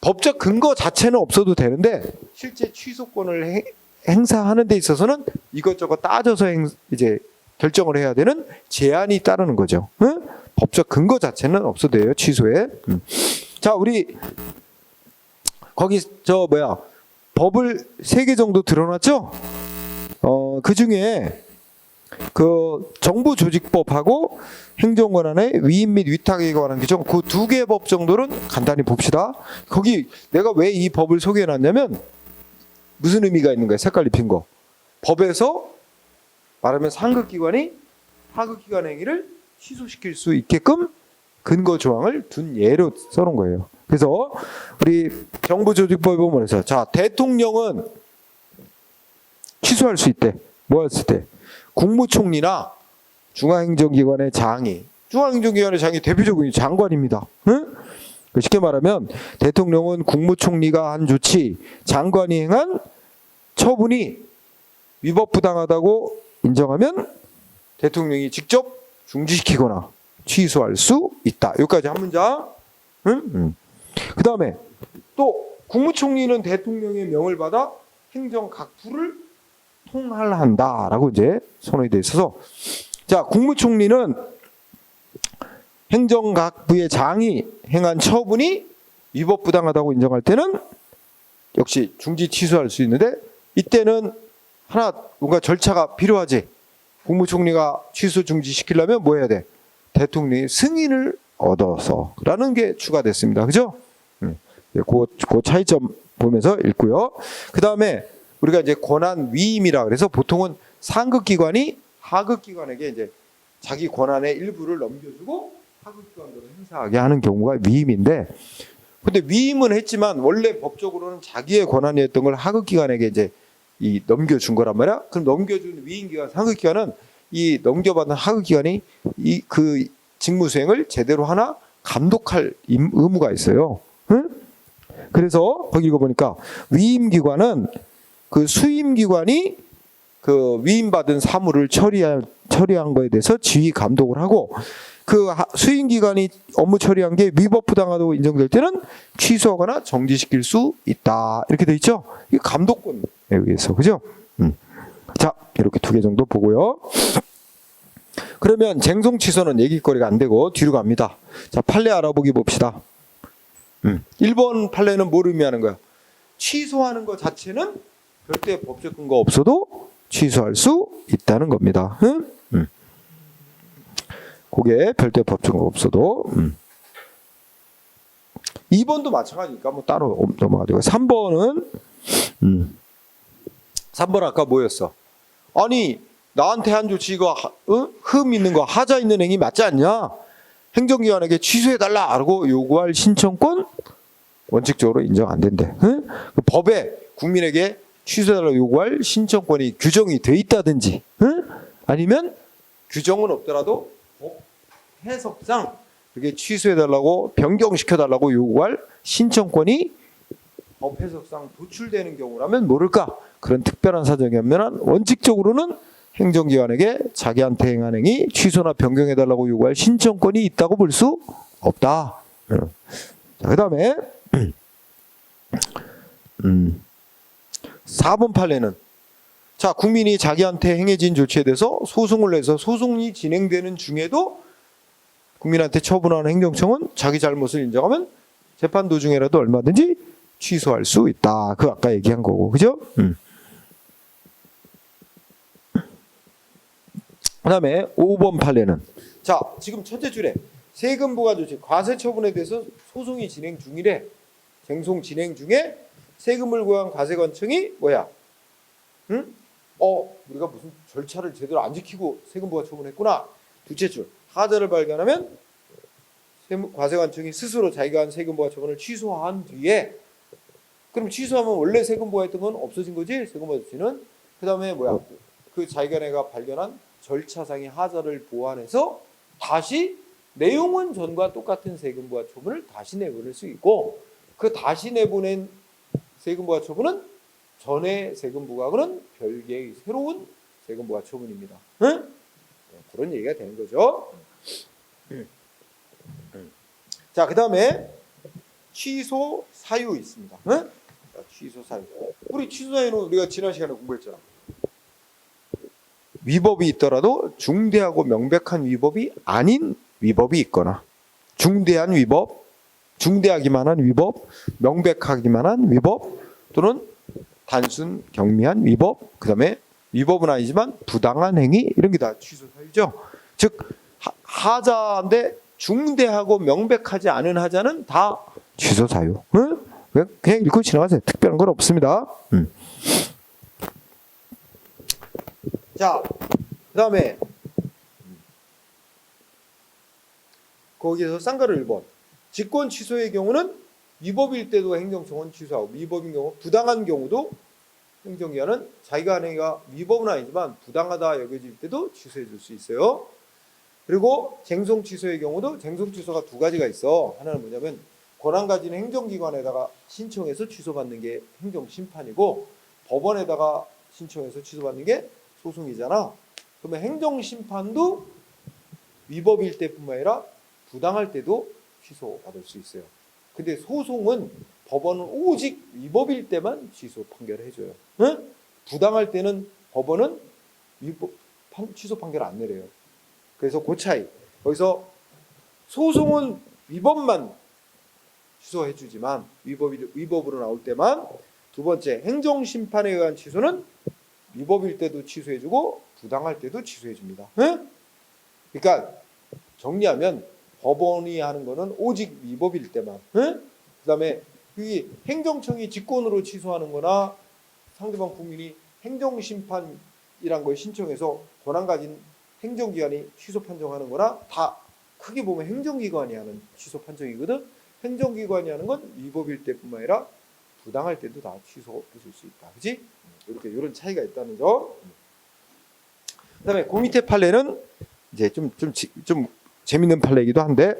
법적 근거 자체는 없어도 되는데 실제 취소권을 행사하는 데 있어서는 이것저것 따져서 이제 결정을 해야 되는 제한이 따르는 거죠. 응? 법적 근거 자체는 없어도 돼요. 취소에. 자, 우리 거기 법을 3개 정도 드러났죠? 그 중에 그 정부조직법하고 행정권한의 위임 및 위탁에 관한 규정 그 2개 법 정도는 간단히 봅시다. 거기 내가 왜 이 법을 소개해놨냐면 무슨 의미가 있는 거야? 색깔 입힌 거. 법에서 말하면 상급기관이 하급기관 행위를 취소시킬 수 있게끔 근거 조항을 둔 예로 써놓은 거예요. 그래서 우리 정부조직법에 보면 자, 대통령은 취소할 수 있대. 뭐 했을 때? 국무총리나 중앙행정기관의 장이, 중앙행정기관의 장이 대표적인 장관입니다. 응? 쉽게 말하면 대통령은 국무총리가 한 조치, 장관이 행한 처분이 위법부당하다고 인정하면 대통령이 직접 중지시키거나 취소할 수 있다. 여기까지 한 문장. 응? 그 다음에 또 국무총리는 대통령의 명을 받아 행정 각 부를 통할한다라고 이제 선언이 돼 있어서, 자, 국무총리는 행정 각 부의 장이 행한 처분이 위법부당하다고 인정할 때는 역시 중지 취소할 수 있는데, 이때는 하나 뭔가 절차가 필요하지. 국무총리가 취소 중지시키려면 뭐 해야 돼? 대통령의 승인을 얻어서라는 게 추가됐습니다. 그죠? 그 차이점 보면서 읽고요. 그 다음에 우리가 이제 권한 위임이라 그래서 보통은 상급기관이 하급기관에게 이제 자기 권한의 일부를 넘겨주고 하급기관으로 행사하게 하는 경우가 위임인데, 근데 위임은 했지만 원래 법적으로는 자기의 권한이었던 걸 하급기관에게 이제 이 넘겨준 거란 말이야. 그럼 넘겨준 위임기관, 상급기관은 이 넘겨받은 하급기관이 이 그 직무 수행을 제대로 하나 감독할 의무가 있어요. 응? 그래서 거기 읽어보니까 위임기관은 그 수임기관이 그 위임받은 사무를 처리한 거에 대해서 지휘 감독을 하고, 그 수임기관이 업무 처리한 게 위법부당하다고 인정될 때는 취소하거나 정지시킬 수 있다. 이렇게 돼 있죠. 이게 감독권에 의해서. 그죠? 자, 이렇게 2개 정도 보고요. 그러면 쟁송 취소는 얘기거리가 안 되고 뒤로 갑니다. 자, 판례 알아보기 봅시다. 1번 판례는 뭘 의미하는 거야? 취소하는 것 자체는 별도의 법적 근거 없어도 취소할 수 있다는 겁니다. 그게 별도의 법적 근거 없어도. 2번도 마찬가지니까 뭐 따로 넘어가죠. 3번은 3번 아까 뭐였어? 아니, 나한테 한 조치가 흠 있는 거, 하자 있는 행위 맞지 않냐? 행정기관에게 취소해달라고 요구할 신청권 원칙적으로 인정 안 된대. 법에 국민에게 취소해달라고 요구할 신청권이 규정이 돼 있다든지, 아니면 규정은 없더라도 법 해석상 그게 취소해달라고 변경시켜달라고 요구할 신청권이 법 해석상 도출되는 경우라면 모를까? 그런 특별한 사정이 없는 원칙적으로는 행정기관에게 자기한테 행한 행위 취소나 변경해달라고 요구할 신청권이 있다고 볼 수 없다. 자, 그 다음에 4번 판례는, 자, 국민이 자기한테 행해진 조치에 대해서 소송을 내서 소송이 진행되는 중에도 국민한테 처분하는 행정청은 자기 잘못을 인정하면 재판 도중에라도 얼마든지 취소할 수 있다. 그 아까 얘기한 거고. 그죠? 그 다음에 5번 판례는, 자, 지금 첫째 줄에 세금 부과 조치, 과세 처분에 대해서 소송이 진행 중이래. 쟁송 진행 중에 세금을 구한 과세관청이 뭐야? 우리가 무슨 절차를 제대로 안 지키고 세금 부과 처분했구나. 둘째 줄, 하자를 발견하면 과세관청이 스스로 자기가 한 세금 부과 처분을 취소한 뒤에, 그럼 취소하면 원래 세금 부과했던 건 없어진 거지? 세금 부과 조치는. 그 다음에 뭐야? 그 자기가 내가 발견한 절차상의 하자를 보완해서 다시 내용은 전과 똑같은 세금 부과 처분을 다시 내보낼 수 있고, 그 다시 내보낸 세금 부과 처분은 전에 세금 부과하고는 별개의 새로운 세금 부과 처분입니다. 응? 그런 얘기가 되는 거죠. 자, 그 다음에 취소 사유 있습니다. 응? 자, 취소 사유. 우리 취소 사유는 우리가 지난 시간에 공부했잖아. 위법이 있더라도 중대하고 명백한 위법이 아닌 위법이 있거나, 중대한 위법, 중대하기만 한 위법, 명백하기만 한 위법, 또는 단순 경미한 위법, 그 다음에 위법은 아니지만 부당한 행위, 이런 게 다 취소 사유죠. 즉 하자인데 중대하고 명백하지 않은 하자는 다 취소 사유. 응? 그냥 읽고 지나가세요. 특별한 건 없습니다. 자, 그 다음에 거기에서 쌍가루 1번. 직권 취소의 경우는 위법일 때도 행정청은 취소하고 위법인 경우 부당한 경우도 행정기관은 자기가 하는 애가 위법은 아니지만 부당하다 여겨질 때도 취소해 줄 수 있어요. 그리고 쟁송 취소의 경우도 쟁송 취소가 두 가지가 있어. 하나는 뭐냐면 권한 가진 행정기관에다가 신청해서 취소받는 게 행정심판이고 법원에다가 신청해서 취소받는 게 소송이잖아. 그러면 행정심판도 위법일 때뿐만 아니라 부당할 때도 취소받을 수 있어요. 근데 소송은 법원은 오직 위법일 때만 취소 판결해줘요. 응? 부당할 때는 법원은 취소 판결 안 내려요. 그래서 그 차이. 거기서 소송은 위법만 취소해주지만 위법으로 나올 때만, 두 번째 행정심판에 의한 취소는 위법일 때도 취소해주고 부당할 때도 취소해줍니다. 응? 그러니까 정리하면 법원이 하는 거는 오직 위법일 때만. 응? 그다음에 이 행정청이 직권으로 취소하는 거나 상대방 국민이 행정심판이란 걸 신청해서 권한 가진 행정기관이 취소 판정하는 거나 다 크게 보면 행정기관이 하는 취소 판정이거든. 행정기관이 하는 건 위법일 때뿐만 아니라 부당할 때도 다 취소해 줄 수 있다. 그렇지? 이렇게 이런 차이가 있다는 점. 그다음에 그 밑에 판례는 이제 좀 재밌는 판례이기도 한데,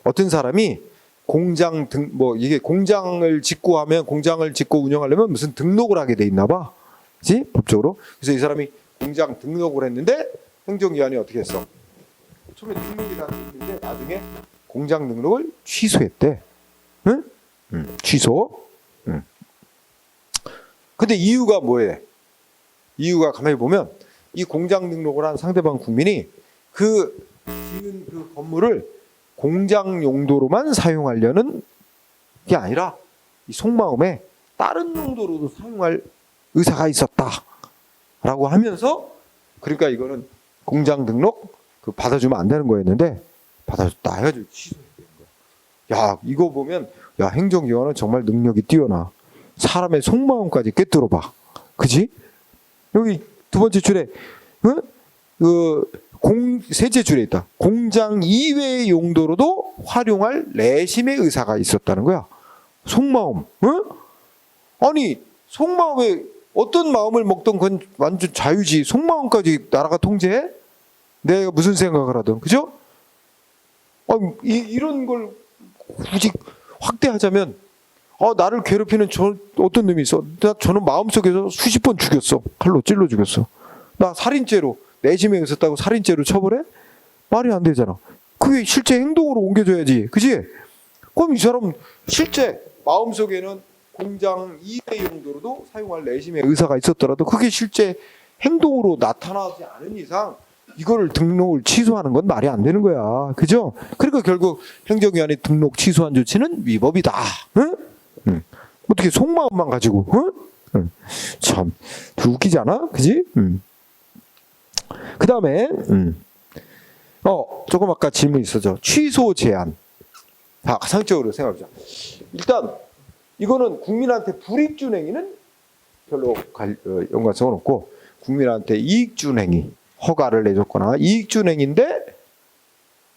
어떤 사람이 공장 이게 공장을 짓고 하면 공장을 짓고 운영하려면 무슨 등록을 하게 돼 있나 봐. 그렇지? 법적으로. 그래서 이 사람이 공장 등록을 했는데 행정기관이 어떻게 했어? 처음에 등록이라는 게 있는데 나중에 공장 등록을 취소했대. 응? 취소. 응. 근데 이유가 뭐예요? 이유가 가만히 보면 이 공장 등록을 한 상대방 국민이 그 지은 그 건물을 공장 용도로만 사용하려는 게 아니라 이 속마음에 다른 용도로도 사용할 의사가 있었다라고 하면서, 그러니까 이거는 공장 등록 받아주면 안 되는 거였는데 받아줬다 해가지고 취소했다는 거야. 야, 이거 보면 야, 행정기관은 정말 능력이 뛰어나. 사람의 속마음까지 꿰뚫어봐. 그지? 여기 두 번째 줄에 셋째 줄에 있다. 공장 이외의 용도로도 활용할 내심의 의사가 있었다는 거야. 속마음. 응? 아니 속마음에 어떤 마음을 먹던 건 완전 자유지. 속마음까지 나라가 통제해? 내가 무슨 생각을 하든. 그죠? 이런 걸 굳이 확대하자면 나를 괴롭히는 어떤 놈이 있어. 저는 마음속에서 수십 번 죽였어. 칼로 찔러 죽였어. 나 살인죄로 내심에 있었다고 살인죄로 처벌해? 말이 안 되잖아. 그게 실제 행동으로 옮겨줘야지. 그지? 그럼 이 사람은 실제 마음속에는 공장 이외 용도로도 사용할 내심의 의사가 있었더라도 그게 실제 행동으로 나타나지 않은 이상 이거를 등록을 취소하는 건 말이 안 되는 거야. 그죠? 그러니까 결국 행정기관이 등록 취소한 조치는 위법이다. 응? 응. 어떻게 속마음만 가지고, 응? 응. 참 웃기지 않아? 그지? 그 다음에 조금 아까 질문 있었죠. 취소 제한. 상식적으로 생각해보자. 일단 이거는 국민한테 불이익준행위는 별로 연관성은 없고, 국민한테 이익준행위, 허가를 내줬거나 이익준행위인데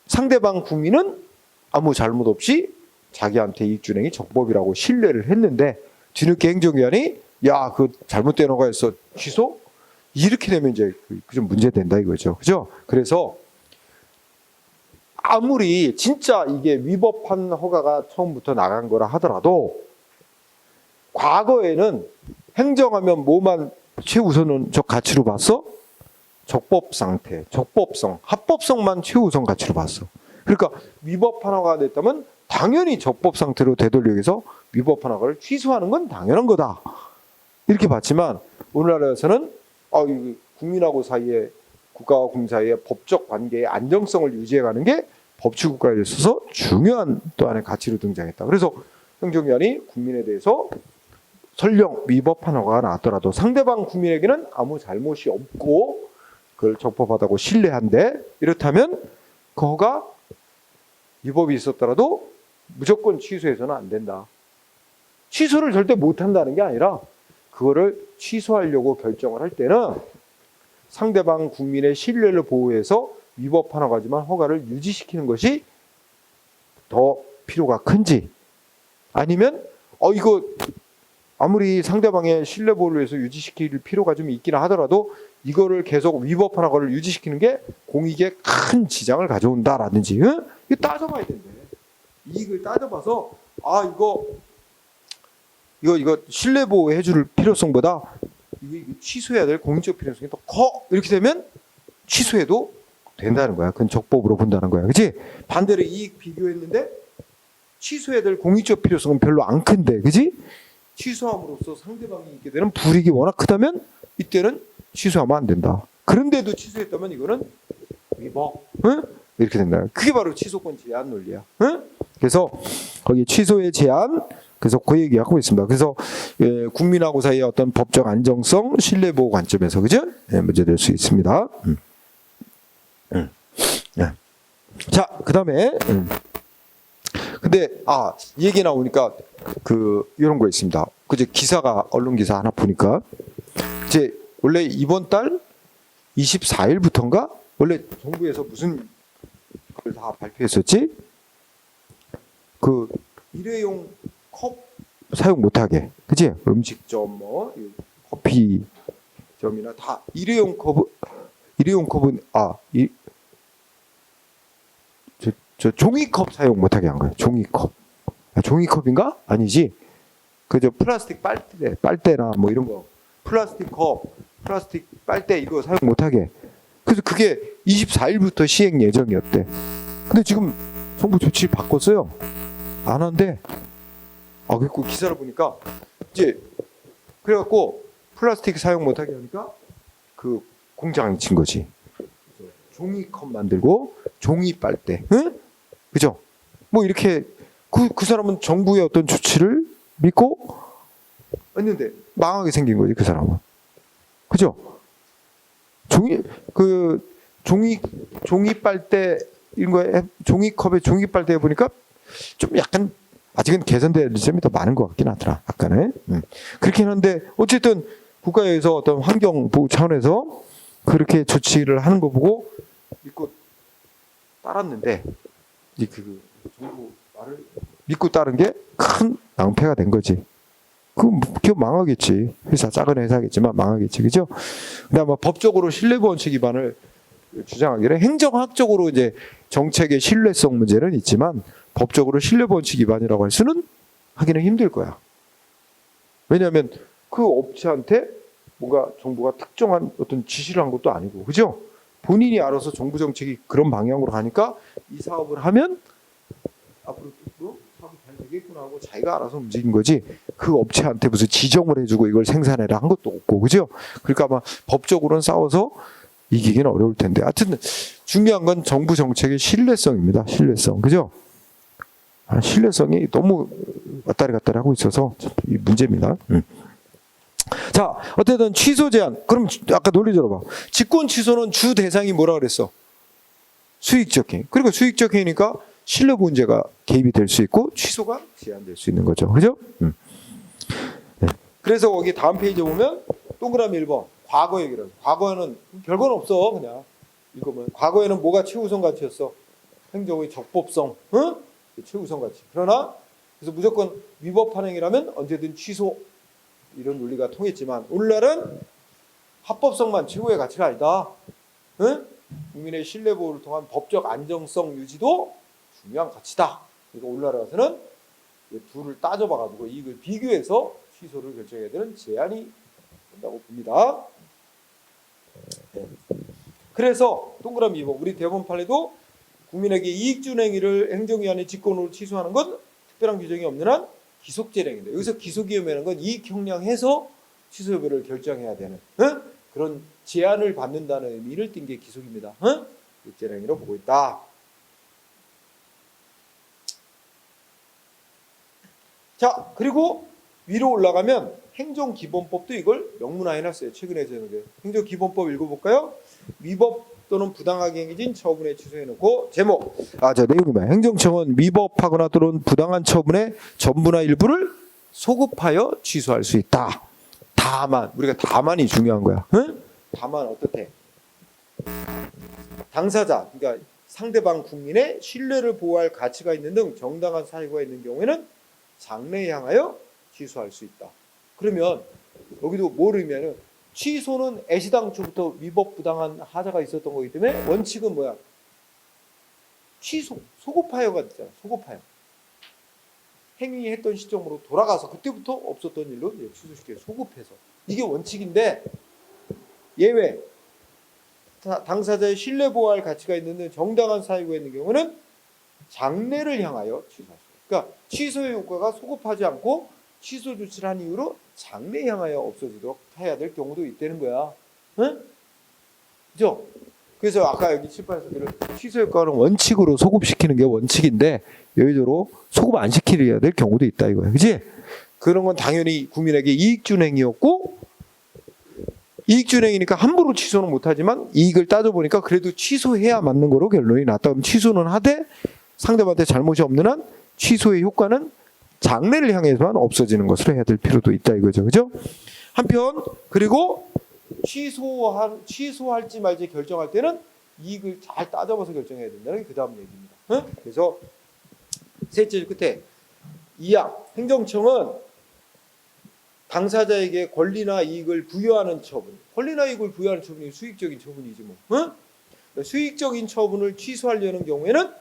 상대방 국민은 아무 잘못 없이 자기한테 이익준행위 적법이라고 신뢰를 했는데 뒤늦게 행정기관이 야, 그 잘못된 허가였어, 취소? 이렇게 되면 이제 좀 문제된다 이거죠. 그죠? 그래서 아무리 진짜 이게 위법한 허가가 처음부터 나간 거라 하더라도 과거에는 행정하면 뭐만 최우선적 가치로 봤어? 적법 상태, 적법성, 합법성만 최우선 가치로 봤어. 그러니까 위법한 허가가 됐다면 당연히 적법 상태로 되돌리기 위해서 위법한 허가를 취소하는 건 당연한 거다. 이렇게 봤지만 우리나라에서는 국민하고 사이에, 국가와 국민 사이의 법적 관계의 안정성을 유지해가는 게 법치국가에 있어서 중요한 또 하나의 가치로 등장했다. 그래서 행정기관이 국민에 대해서 설령 위법한 허가가 나왔더라도 상대방 국민에게는 아무 잘못이 없고 그걸 적법하다고 신뢰한데, 이렇다면 그 허가 위법이 있었더라도 무조건 취소해서는 안 된다. 취소를 절대 못한다는 게 아니라 그거를 취소하려고 결정을 할 때는 상대방 국민의 신뢰를 보호해서 위법한 허가지만 허가를 유지시키는 것이 더 필요가 큰지, 아니면 이거 아무리 상대방의 신뢰 보호를 위해서 유지시킬 필요가 좀 있긴 하더라도 이거를 계속 위법하는 거를 유지시키는 게 공익에 큰 지장을 가져온다라든지, 응? 이거 따져봐야 된대. 이익을 따져봐서 이거 신뢰 보호해 줄 필요성보다 이거 취소해야 될 공익적 필요성이 더 커. 이렇게 되면 취소해도 된다는 거야. 그건 적법으로 본다는 거야. 그치? 반대로 이익 비교했는데 취소해야 될 공익적 필요성은 별로 안 큰데, 그치? 취소함으로써 상대방이 있게 되는 불이익이 워낙 크다면 이때는 취소하면 안 된다. 그런데도 취소했다면 이거는 위법, 응? 이렇게 된다. 그게 바로 취소권 제한 논리야. 응? 그래서 거기 취소의 제한, 그래서 그 얘기하고 있습니다. 그래서 국민하고 사이의 어떤 법적 안정성, 신뢰보호 관점에서, 그죠? 문제될 수 있습니다. 자, 그 다음에 근데 이 얘기 나오니까 이런 거 있습니다. 그제 기사가, 언론 기사 하나 보니까 이제 원래 이번 달 24일부터인가 원래 정부에서 무슨 걸 다 발표했었지? 일회용 컵 사용 못하게, 그치? 음식점, 커피점이나 다 일회용 컵은 저 종이컵 사용 못하게 한 거예요. 종이컵. 종이컵인가? 아니지. 그저 플라스틱 빨대나 뭐 이런 거, 플라스틱 컵, 플라스틱 빨대 이거 사용 못하게. 그래서 그게 24일부터 시행 예정이었대. 근데 지금 정부 조치 바꿨어요. 안 한대. 그리고 기사를 보니까 이제 그래갖고 플라스틱 사용 못하게 하니까 공장이 친 거지. 종이컵 만들고 종이 빨대, 응? 그죠? 뭐 이렇게 그 사람은 정부의 어떤 조치를 믿고 했는데 망하게 생긴 거지, 그 사람은. 그죠? 종이 빨대 이런 거에 종이컵에 종이 빨대에 보니까 좀 약간 아직은 개선될 점이 더 많은 것 같긴 하더라, 아까는. 그렇긴 한데 어쨌든 국가에서 어떤 환경 보호 차원에서 그렇게 조치를 하는 거 보고 믿고 따랐는데 이제 정부 말을 믿고 따른 게 큰 낭패가 된 거지. 기업 망하겠지. 회사 작은 회사겠지만 망하겠지, 그죠? 근데 아마 법적으로 신뢰보호 원칙 위반을 주장하기를 행정학적으로 이제 정책의 신뢰성 문제는 있지만 법적으로 신뢰보호 원칙 위반이라고 할 수는 하기는 힘들 거야. 왜냐하면 그 업체한테 뭔가 정부가 특정한 어떤 지시를 한 것도 아니고, 그죠? 본인이 알아서 정부 정책이 그런 방향으로 가니까 이 사업을 하면 앞으로 또 사업이 잘 되겠구나 하고 자기가 알아서 움직인 거지, 그 업체한테 무슨 지정을 해주고 이걸 생산해라 한 것도 없고, 그죠? 그러니까 아마 법적으로는 싸워서 이기기는 어려울 텐데, 하여튼 중요한 건 정부 정책의 신뢰성입니다. 신뢰성, 그죠? 신뢰성이 너무 왔다리 갔다리 하고 있어서 이 문제입니다. 자, 어쨌든 취소 제한. 그럼 아까 논리 들어봐. 직권 취소는 주 대상이 뭐라 그랬어? 수익적 행위. 그리고 수익적 행위니까 신뢰 문제가 개입이 될 수 있고 취소가 제한될 수 있는 거죠. 그죠? 네. 그래서 거기 다음 페이지에 보면 동그라미 1번 과거 얘기를. 과거에는 별건 없어. 그냥 읽으면 과거에는 뭐가 최우선 가치였어? 행정의 적법성, 응? 최우선 가치. 그러나 그래서 무조건 위법한 행위라면 언제든 취소, 이런 논리가 통했지만 오늘날은 합법성만 최고의 가치가 아니다. 응? 국민의 신뢰 보호를 통한 법적 안정성 유지도 중요한 가치다. 그러니까 오늘날 와서는 둘을 따져봐가지고 이익을 비교해서 취소를 결정해야 되는 제한이 된다고 봅니다. 네. 그래서 동그라미 2번 우리 대법원 판례도 국민에게 이익 준 행위를 행정기관의 직권으로 취소하는 건 특별한 규정이 없는 한 기속재량인데, 여기서 기속이음이라는 건 이익 형량해서 취소 여부를 결정해야 되는 그런 제한을 받는다는 의미를 띈 게 기속입니다. 기속재량이라고 보고 있다. 자, 그리고 위로 올라가면 행정기본법도 이걸 명문화해놨어요. 최근에 저는 행정기본법 읽어볼까요? 위법 또는 부당하게 행해진 처분에 취소해놓고 제목. 자, 내용이면 행정청은 위법하거나 또는 부당한 처분의 전부나 일부를 소급하여 취소할 수 있다. 다만, 우리가 다만이 중요한 거야. 응? 다만 어떻게? 당사자, 그러니까 상대방 국민의 신뢰를 보호할 가치가 있는 등 정당한 사유가 있는 경우에는 장래에 향하여 취소할 수 있다. 그러면 여기도 뭘 의미하냐면 취소는 애시당초부터 위법부당한 하자가 있었던 거기 때문에 원칙은 뭐야? 취소, 소급하여가 있잖아. 소급하여. 행위했던 시점으로 돌아가서 그때부터 없었던 일로 이제 취소시켜요. 소급해서. 이게 원칙인데 예외. 당사자의 신뢰 보호할 가치가 있는 정당한 사유가 있는 경우는 장래를 향하여 취소할 수 있어요. 그러니까 취소의 효과가 소급하지 않고 취소 조치를 한 이후로 장래에 향하여 없어지도록 해야 될 경우도 있다는 거야. 응? 그죠? 그래서 아까 여기 칠판에서 취소 효과는 원칙으로 소급시키는 게 원칙인데 여의도로 소급 안 시키려야 될 경우도 있다 이거야. 그지? 그런 건 당연히 국민에게 이익준행이었고 이익준행이니까 함부로 취소는 못하지만 이익을 따져보니까 그래도 취소해야 맞는 거로 결론이 났다. 그럼 취소는 하되 상대방한테 잘못이 없는 한 취소의 효과는 장래를 향해서만 없어지는 것으로 해야 될 필요도 있다 이거죠. 그죠? 한편 그리고 취소할지 말지 결정할 때는 이익을 잘 따져봐서 결정해야 된다는 게 그 다음 얘기입니다. 응? 그래서 셋째 줄 끝에 2항 행정청은 당사자에게 권리나 이익을 부여하는 처분, 권리나 이익을 부여하는 처분이 수익적인 처분이지 뭐. 응? 수익적인 처분을 취소하려는 경우에는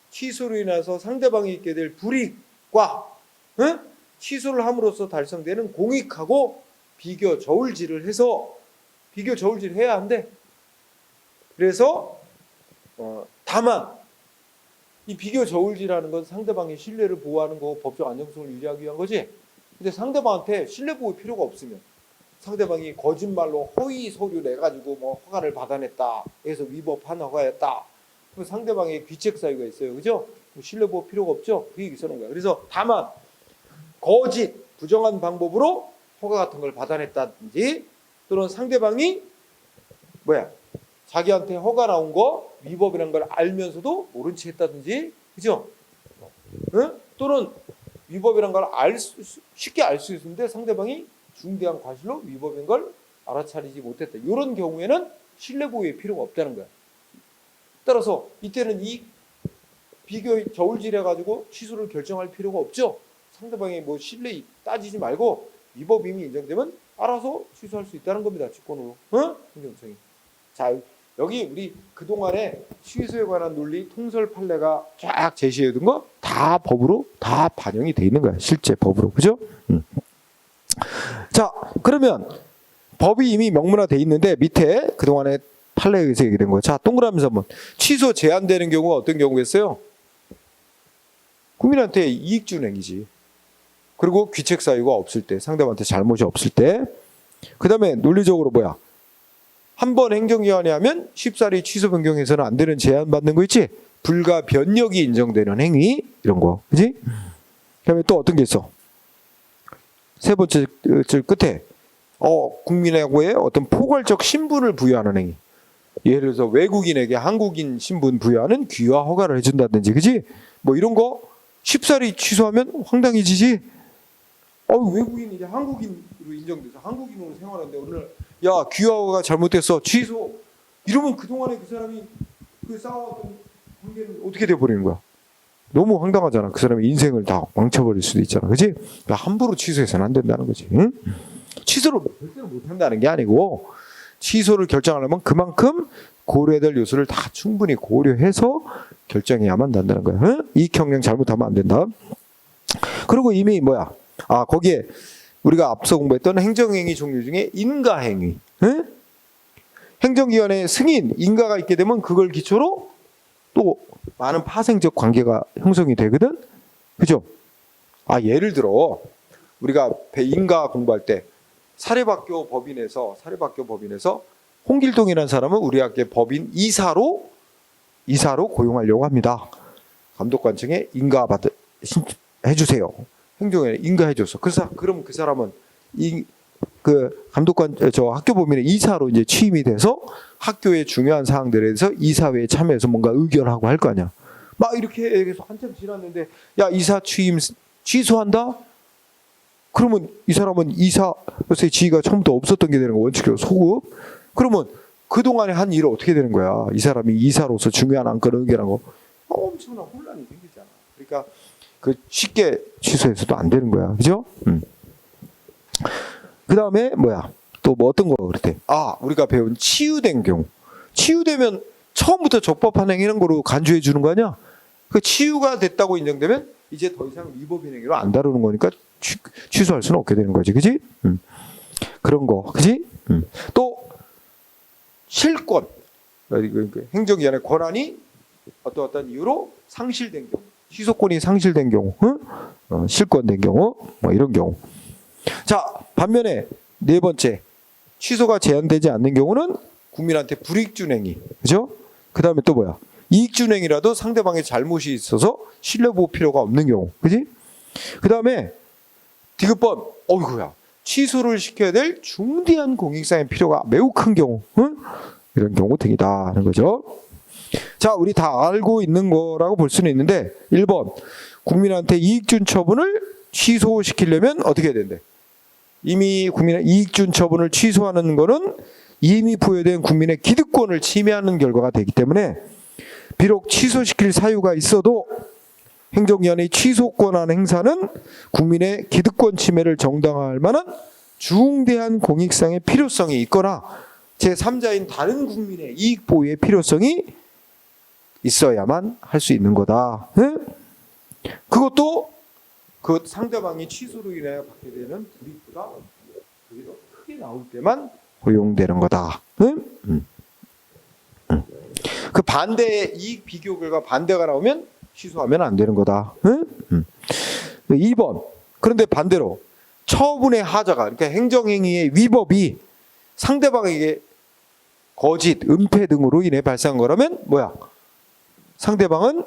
취소로 인해서 상대방이 있게 될 불이익과 응? 취소를 함으로써 달성되는 공익하고 비교 저울질을 해서 비교 저울질을 해야 한대. 그래서 다만 이 비교 저울질하는 건 상대방의 신뢰를 보호하는 거고 법적 안정성을 유지하기 위한 거지. 근데 상대방한테 신뢰 보호 필요가 없으면 상대방이 거짓말로 허위 서류 내가지고 뭐 허가를 받아냈다 해서 위법한 허가였다. 그럼 상대방의 귀책 사유가 있어요. 그죠? 신뢰 보호 필요가 없죠? 그 얘기 쓰는 거야. 그래서 다만 거짓, 부정한 방법으로 허가 같은 걸 받아냈다든지 또는 상대방이 자기한테 허가 나온 거 위법이라는 걸 알면서도 모른 채 했다든지 그죠? 응? 또는 위법이라는 걸 쉽게 알 수 있는데 상대방이 중대한 과실로 위법인 걸 알아차리지 못했다. 이런 경우에는 신뢰 보호의 필요가 없다는 거야. 따라서 이때는 이 비교 저울질해가지고 취소를 결정할 필요가 없죠. 상대방이 뭐 신뢰 따지지 말고 위법임이 인정되면 알아서 취소할 수 있다는 겁니다. 직권으로. 응? 행정청이. 자, 여기 우리 그동안에 취소에 관한 논리 통설 판례가 쫙 제시해둔 거 다 법으로 다 반영이 돼 있는 거야. 실제 법으로. 그죠? 자, 그러면 법이 이미 명문화돼 있는데 밑에 그동안에 판례에 의해서 얘기된 거예요. 자, 동그라미 3번. 취소 제한되는 경우가 어떤 경우겠어요? 국민한테 이익준행이지. 그리고 귀책 사유가 없을 때, 상대방한테 잘못이 없을 때. 그 다음에 논리적으로 한 번 행정기관이 하면 쉽사리 취소 변경해서는 안 되는 제한받는 거 있지? 불가 변력이 인정되는 행위 이런 거. 그지? 그다음에 또 어떤 게 있어? 세 번째 끝에 국민에게 어떤 포괄적 신분을 부여하는 행위. 예를 들어서 외국인에게 한국인 신분 부여하는 귀화 허가를 해준다든지, 그지? 뭐 이런 거 쉽사리 취소하면 황당해지지? 외국인이 이제 한국인으로 인정돼서 한국인으로 생활하는데 오늘 야 귀화가 잘못됐어 취소 이러면 그동안에 그 사람이 그 쌓아왔던 관계는 어떻게 돼버리는 거야? 너무 황당하잖아. 그 사람의 인생을 다 망쳐버릴 수도 있잖아. 그치? 그러니까 함부로 취소해서는 안 된다는 거지. 응? 취소를 절대로 못한다는 게 아니고 취소를 결정하려면 그만큼 고려해야 될 요소를 다 충분히 고려해서 결정해야만 된다는 거야. 응? 이익형량 잘못하면 안 된다. 그리고 이미 거기에 우리가 앞서 공부했던 행정행위 종류 중에 인가행위. 응? 행정기관의 승인, 인가가 있게 되면 그걸 기초로 또 많은 파생적 관계가 형성이 되거든. 그죠? 예를 들어 우리가 인가 공부할 때 사립학교 법인에서 홍길동이라는 사람은 우리 학교 법인 이사로 고용하려고 합니다. 감독관청에 인가 해주세요. 행정에 인가해줬어. 그래서 그럼 그 사람은 학교 법인의 이사로 이제 취임이 돼서 학교의 중요한 사항들에 대해서 이사회에 참여해서 뭔가 의결하고 할 거 아니야. 막 이렇게 해서 한참 지났는데 야 이사 취임 취소한다? 그러면 이 사람은 이사로서의 지위가 처음부터 없었던 게 되는 거 원칙으로 소급. 그러면 그동안에 한 일은 어떻게 되는 거야? 이 사람이 이사로서 중요한 안건을 의결하고 엄청난 혼란이 생기잖아. 그러니까 그 쉽게 취소해서도 안 되는 거야. 그죠? 그 다음에 뭐야? 또 뭐 어떤 거 그랬대? 우리가 배운 치유된 경우. 치유되면 처음부터 적법한 행위는 거로 간주해 주는 거 아니야? 그 치유가 됐다고 인정되면 이제 더 이상 위법인 행위로 안 다루는 거니까 취소할 수는 없게 되는 거지. 그지? 그런 거. 그지? 또 실권. 행정기관의 권한이 어떤 이유로 상실된 경우. 취소권이 상실된 경우. 실권된 경우. 뭐 이런 경우. 자, 반면에 네 번째. 취소가 제한되지 않는 경우는 국민한테 불이익준행위. 그죠? 그 다음에 또 뭐야? 이익준행위라도 상대방의 잘못이 있어서 신뢰보호 필요가 없는 경우. 그지? 그 다음에 디귿번. 어이구야. 취소를 시켜야 될 중대한 공익상의 필요가 매우 큰 경우. 이런 경우 등이다 하는 거죠. 자, 우리 다 알고 있는 거라고 볼 수는 있는데 1번. 국민한테 이익준 처분을 취소시키려면 어떻게 해야 된대? 이미 국민의 이익준 처분을 취소하는 거는 이미 부여된 국민의 기득권을 침해하는 결과가 되기 때문에 비록 취소시킬 사유가 있어도 행정기관의 취소 권한 행사는 국민의 기득권 침해를 정당화할 만한 중대한 공익상의 필요성이 있거나 제3자인 다른 국민의 이익 보호의 필요성이 있어야만 할 수 있는 거다. 그것도 그 상대방이 취소로 인하여 받게 되는 불이익보다 그게 더 크게 나올 때만 허용되는 거다. 그 반대의 이익 비교 결과 반대가 나오면 취소하면 안 되는 거다. 2번. 그런데 반대로 처분의 하자가 그러니까 행정행위의 위법이 상대방에게 거짓, 은폐 등으로 인해 발생한 거라면 뭐야? 상대방은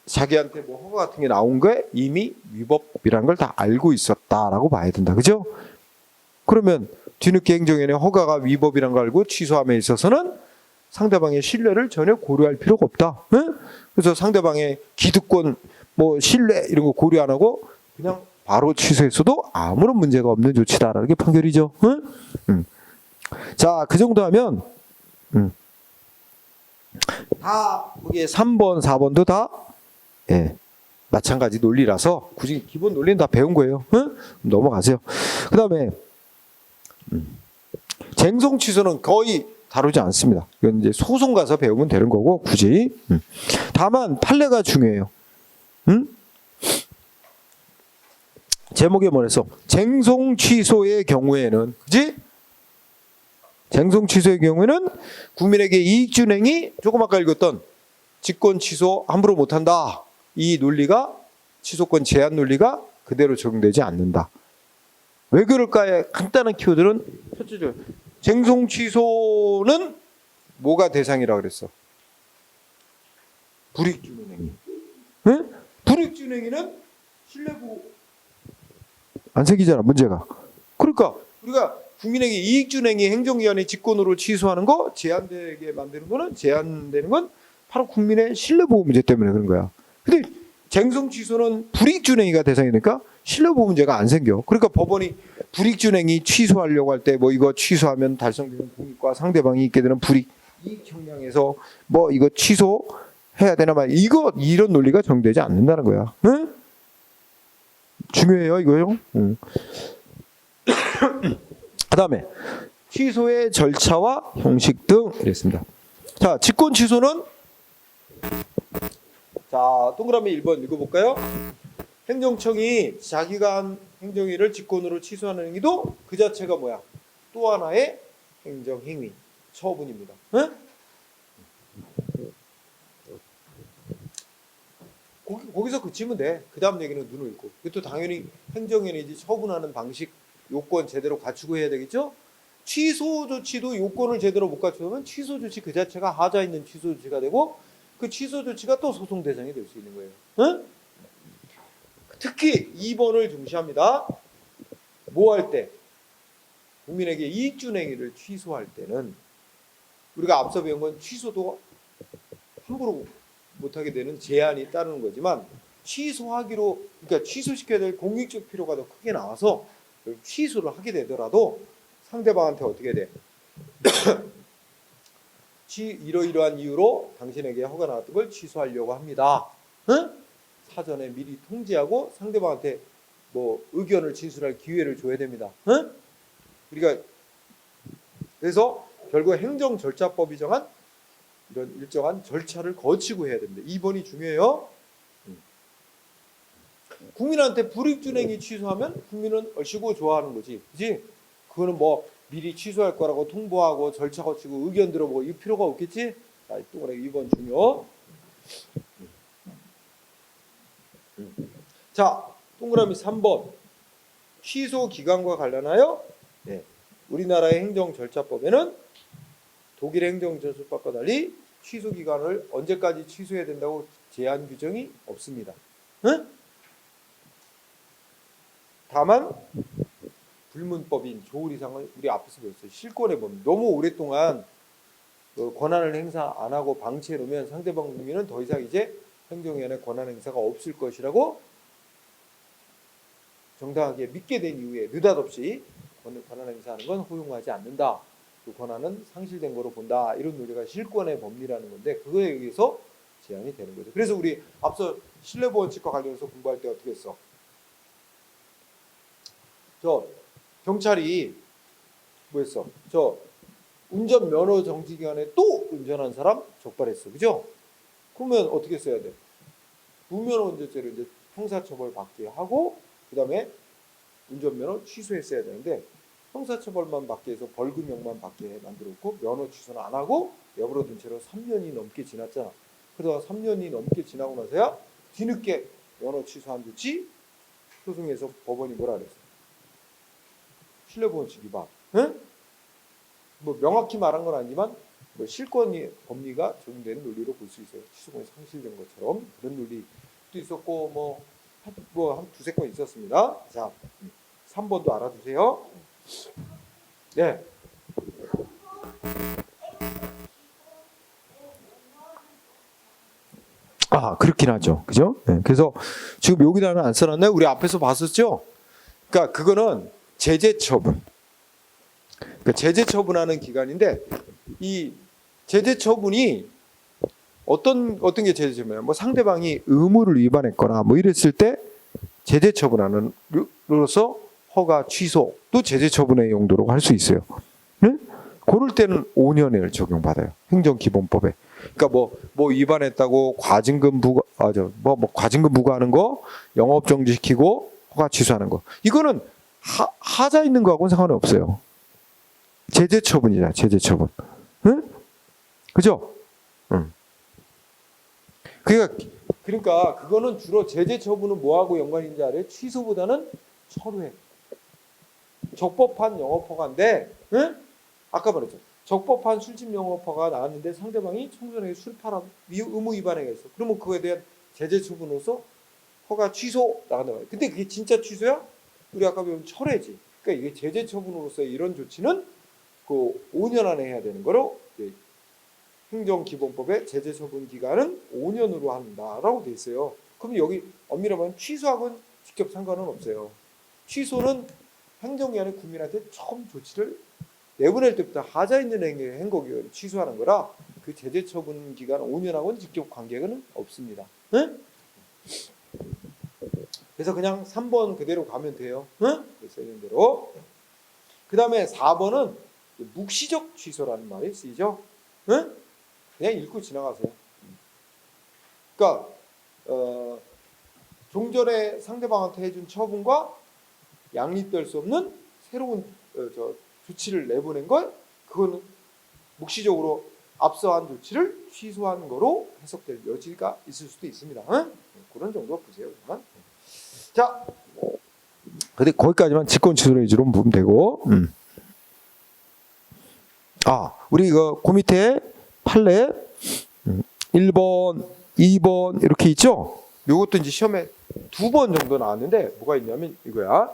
자기한테 뭐 허가 같은 게 나온 게 이미 위법이라는 걸 다 알고 있었다라고 봐야 된다. 그죠? 그러면 뒤늦게 행정위원회 허가가 위법이라는 걸 알고 취소함에 있어서는 상대방의 신뢰를 전혀 고려할 필요가 없다. 그래서 상대방의 기득권, 뭐 신뢰 이런 거 고려 안 하고 그냥 바로 취소했어도 아무런 문제가 없는 조치다라는 게 판결이죠. 자, 그 정도 하면 다 거기에 3번, 4번도 다 마찬가지 논리라서 굳이 기본 논리는 다 배운 거예요. 넘어가세요. 그 다음에 쟁송 취소는 거의 다루지 않습니다. 이건 이제 소송 가서 배우면 되는 거고 굳이. 다만 판례가 중요해요. 제목에 뭐랬어? 쟁송 취소의 경우에는, 그지? 쟁송 취소의 경우에는 국민에게 이익준행위, 조금 아까 읽었던 직권 취소 함부로 못한다. 이 논리가 취소권 제한 논리가 그대로 적용되지 않는다. 왜 그럴까의 간단한 키워드는 첫째죠. 쟁송 취소는 뭐가 대상이라고 그랬어? 불이익준행위. 응? 불이익준행위는 신뢰보호 안 생기잖아, 문제가. 그러니까 우리가 국민에게 이익준행위 행정기관의 직권으로 취소하는 거 제한되게 만드는 거는 제한되는 건 바로 국민의 신뢰보호 문제 때문에 그런 거야. 근데 쟁송 취소는 불이익준행위가 대상이니까 신뢰보호 문제가 안 생겨. 그러니까 법원이 불이익준행위 취소하려고 할 때 뭐 이거 취소하면 달성되는 공익과 상대방이 있게 되는 불이익 형량에서 뭐 이거 취소해야 되나 말 이런 논리가 정되지 않는다는 거야. 응? 중요해요 이거요. 그 다음에 취소의 절차와 형식 등 이랬습니다. 자, 직권 취소는 자, 동그라미 1번 읽어볼까요? 행정청이 자기가 한 행정위를 직권으로 취소하는 행위도 그 자체가 뭐야? 또 하나의 행정행위, 처분입니다. 응? 거기서 그치면 돼. 그 다음 얘기는 눈을 읽고. 이것도 당연히 행정위원회지 처분하는 방식, 요건 제대로 갖추고 해야 되겠죠? 취소 조치도 요건을 제대로 못 갖추면 취소 조치 그 자체가 하자 있는 취소 조치가 되고 그 취소 조치가 또 소송 대상이 될 수 있는 거예요. 응? 특히 2번을 중시합니다. 뭐 할 때? 국민에게 이익준행위를 취소할 때는 우리가 앞서 배운 건 취소도 함부로 못하게 되는 제한이 따르는 거지만 취소하기로 그러니까 취소시켜야 될 공익적 필요가 더 크게 나와서 취소를 하게 되더라도 상대방한테 어떻게 돼? 이러이러한 이유로 당신에게 허가 나왔던 걸 취소하려고 합니다. 응? 사전에 미리 통지하고 상대방한테 뭐 의견을 진술할 기회를 줘야 됩니다. 응? 우리가 그래서 결국 행정절차법이 정한 이런 일정한 절차를 거치고 해야 됩니다. 2번이 중요해요. 국민한테 불이익준행위 취소하면 국민은 얼씨구 좋아하는 거지. 그지? 그거는 뭐 미리 취소할 거라고 통보하고 절차 거치고 의견 들어보고 이 필요가 없겠지? 자, 동그라미 2번 중요. 자, 동그라미 3번. 취소 기간과 관련하여 우리나라의 행정절차법에는 독일 행정절차법과 달리 취소 기간을 언제까지 취소해야 된다고 제한 규정이 없습니다. 응? 다만 불문법인 조울이상을 우리 앞에서 배웠어요. 실권의 범위. 너무 오랫동안 권한을 행사 안 하고 방치해 놓으면 상대방 국민은 더 이상 이제 행정위원회 권한 행사가 없을 것이라고 정당하게 믿게 된 이후에 느닷없이 권한 행사하는 건 허용하지 않는다. 그 권한은 상실된 거로 본다. 이런 논리가 실권의 법리라는 건데 그거에 의해서 제한이 되는 거죠. 그래서 우리 앞서 신뢰보 원칙과 관련해서 공부할 때 어떻게 했어? 저 경찰이 뭐했어? 저 운전 면허 정지 기간에 또 운전한 사람 적발했어. 그죠? 그러면 어떻게 써야 돼? 무면허 운전죄로 이제 형사처벌 받게 하고 그다음에 운전면허 취소했어야 되는데 형사처벌만 받게 해서 벌금형만 받게 만들었고 면허 취소는 안 하고 내버려둔 채로 3년이 넘게 지났잖아. 그러다가 3년이 넘게 지나고 나서야 뒤늦게 면허 취소한 조치 소송에서 법원이 뭐라 그랬어? 신뢰보원칙 위반. 응? 뭐 명확히 말한 건 아니지만 뭐 실권이 법리가 적용되는 논리로 볼 수 있어요. 취소권이 상실된 것처럼 그런 논리도 있었고 뭐 한 두세 건 있었습니다. 자, 3번도 알아두세요. 네. 아, 그렇긴 하죠. 그죠? 네. 그래서 지금 여기다는 안 써놨나요? 우리 앞에서 봤었죠? 그러니까 그거는 제재 처분. 그러니까 제재 처분하는 기간인데 이 제재 처분이 어떤 게 제재 처분이야? 뭐 상대방이 의무를 위반했거나 뭐 이랬을 때 제재 처분하는 로서 허가 취소 또 제재 처분의 용도로 할 수 있어요. 네? 그럴 때는 5년을 적용받아요. 행정기본법에. 그러니까 뭐 위반했다고 과징금 과징금 부과하는 거, 영업 정지시키고 허가 취소하는 거. 이거는 하자 있는 거하고는 상관이 없어요. 제재 처분이잖아, 제재 처분. 응? 그죠? 응. 그러니까 그거는 주로 제재 처분은 뭐하고 연관이 있는지 알아요? 취소보다는 철회. 적법한 영업허가인데, 응? 아까 말했죠. 적법한 술집 영업허가가 나왔는데 상대방이 청소년에게 술 팔아 의무 위반행위가 있어. 그러면 그거에 대한 제재 처분으로서 허가 취소 나간단 말이에요. 근데 그게 진짜 취소야? 우리 아까 배운 철회지. 그러니까 이게 제재 처분으로서의 이런 조치는 그 5년 안에 해야 되는 거로 행정기본법의 제재 처분 기간은 5년으로 한다라고 돼 있어요. 그럼 여기 엄밀히 말하면 취소하고는 직접 상관은 없어요. 취소는 행정기관의 국민한테 처음 조치를 내보낼 때부터 하자 있는 행거를 취소하는 거라 그 제재 처분 기간 5년하고는 직접 관계는 없습니다. 응? 그래서 그냥 3번 그대로 가면 돼요. 응? 그래서 이런 대로. 그 다음에 4번은 묵시적 취소라는 말이 쓰이죠. 응? 그냥 읽고 지나가세요. 그러니까 종전에 상대방한테 해준 처분과 양립될 수 없는 새로운 조치를 내보낸 걸 그거는 묵시적으로 앞서 한 조치를 취소한 거로 해석될 여지가 있을 수도 있습니다. 응? 그런 정도 보세요. 자, 근데 거기까지만 직권 취소 위주로 보면 되고. 우리 이거 그 밑에 판례 1번, 2번 이렇게 있죠? 요것도 이제 시험에 2번 정도 나왔는데 뭐가 있냐면 이거야.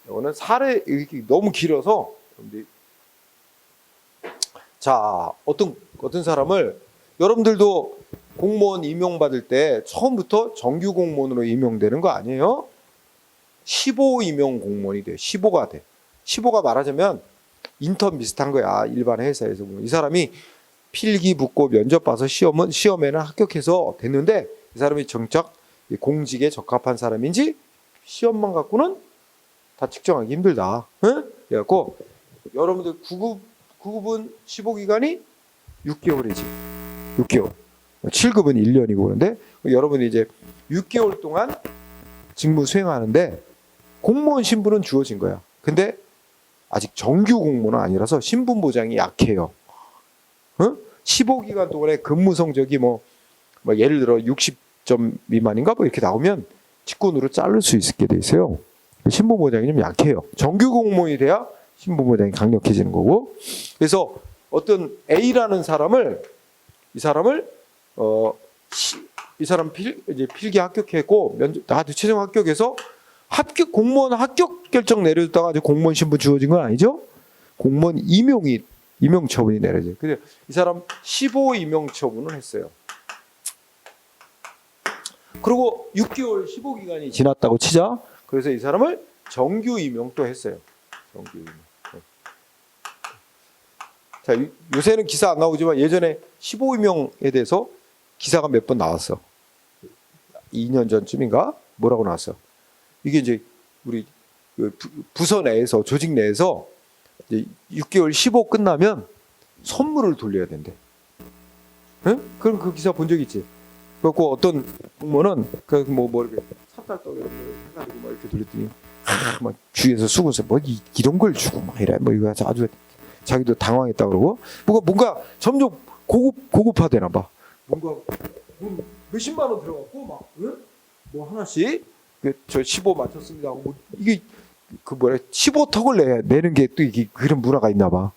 이거는 사례 너무 길어서 자, 어떤 사람을 여러분들도 공무원 임용받을 때 처음부터 정규 공무원으로 임용되는 거 아니에요? 15 임용 공무원이 돼. 15가 돼. 15가 말하자면 인턴 비슷한 거야. 일반 회사에서 보면. 이 사람이 필기 붙고 면접 봐서 시험에는 합격해서 됐는데 이 사람이 정작 공직에 적합한 사람인지 시험만 갖고는 다 측정하기 힘들다. 응? 그래갖고 여러분들 9급은 15기간이 6개월이지. 6개월. 7급은 1년이고 그런데 여러분이 이제 6개월 동안 직무 수행하는데 공무원 신분은 주어진 거야. 근데 아직 정규 공무원은 아니라서 신분 보장이 약해요. 응? 15기간 동안에 근무 성적이 뭐 예를 들어 60점 미만인가 뭐 이렇게 나오면 직권으로 자를 수 있게 돼 있어요. 신분 보장이 좀 약해요. 정규 공무원이 돼야 신분 보장이 강력해지는 거고. 그래서 어떤 A라는 사람을 이 사람 이제 필기 합격했고 나도 최종 합격해서 공무원 합격 결정 내려줬다가 아직 공무원 신분 주어진 건 아니죠? 공무원 임용 처분이 내려져요. 근데 이 사람 15 임용 처분을 했어요. 그리고 6개월 15기간이 지났다고 치자. 그래서 이 사람을 정규 임용도 했어요. 정규 임용. 자, 요새는 기사 안 나오지만 예전에 15 임용에 대해서 기사가 몇 번 나왔어. 2년 전쯤인가? 뭐라고 나왔어. 이게 이제 우리 부서 내에서 조직 내에서 이제 6개월 15 끝나면 선물을 돌려야 된대. 응? 그럼 그 기사 본 적 있지? 그래갖고 어떤 공무원은 뭐 이렇게 찹쌀떡 이런 거 해가지고 막 이렇게 돌렸더니 막 주위에서 수고해서 뭐 이런 걸 주고 막 이래 뭐 이거 아주 자기도 당황했다 그러고 뭔가 점점 고급화되나 봐. 뭔가 몇십만 원 들어갔고 막 뭐 하나씩 저 15 맞췄습니다. 뭐 이게 15턱을 내는 게 또 이게 그런 문화가 있나 봐.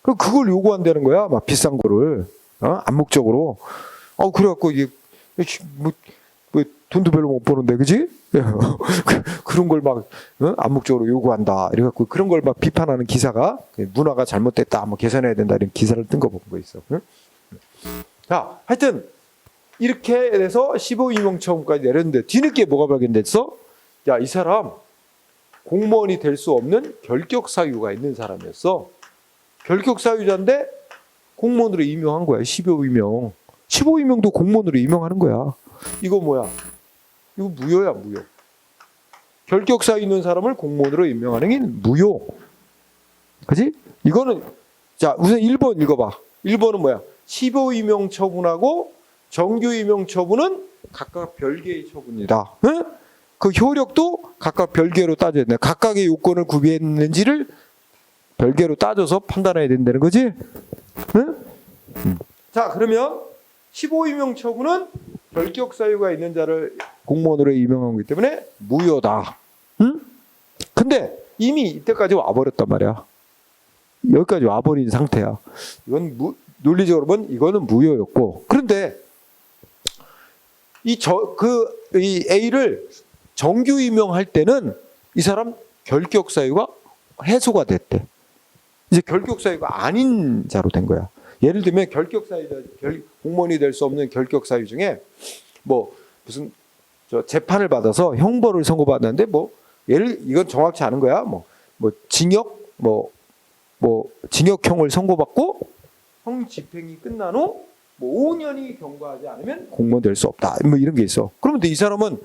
그럼 그걸 요구한다는 거야. 막 비싼 거를 암묵적으로. 그래갖고 이게 뭐 돈도 별로 못 버는데 그지? 그런 걸 막 암묵적으로 요구한다. 이래갖고 그런 걸 막 비판하는 기사가 문화가 잘못됐다. 뭐 개선해야 된다. 이런 기사를 뜬 거 본 거 있어. 자, 하여튼 이렇게 해서 15 임용 처분까지 내렸는데 뒤늦게 뭐가 발견됐어? 야, 이 사람 공무원이 될 수 없는 결격 사유가 있는 사람이었어. 결격 사유자인데 공무원으로 임용한 거야. 15 임용. 15 임용도 공무원으로 임용하는 거야. 이거 뭐야? 이거 무효야, 무효. 결격 사유 있는 사람을 공무원으로 임명하는 게 무효. 그지? 이거는 자, 우선 1번 읽어봐. 1번은 뭐야? 15 임용 처분하고 정규 임용 처분은 각각 별개의 처분이다. 응? 그 효력도 각각 별개로 따져야 된다. 각각의 요건을 구비했는지를 별개로 따져서 판단해야 된다는 거지? 응? 자, 그러면 15 임용 처분은 결격 사유가 있는 자를 공무원으로 임명한 거기 때문에 무효다. 응? 근데 이미 이때까지 와버렸단 말이야. 여기까지 와버린 상태야. 이건 논리적으로 보면 이거는 무효였고. 그런데 이 A를 정규 임용할 때는 이 사람 결격 사유가 해소가 됐대. 이제 결격 사유가 아닌 자로 된 거야. 예를 들면 결격 사유자, 공무원이 될 수 없는 결격 사유 중에 뭐 무슨 재판을 받아서 형벌을 선고받았는데 이건 정확치 않은 거야. 뭐 징역 징역형을 선고받고 형 집행이 끝난 후 5년이 경과하지 않으면 공무원 될 수 없다. 뭐 이런 게 있어. 그러면 이 사람은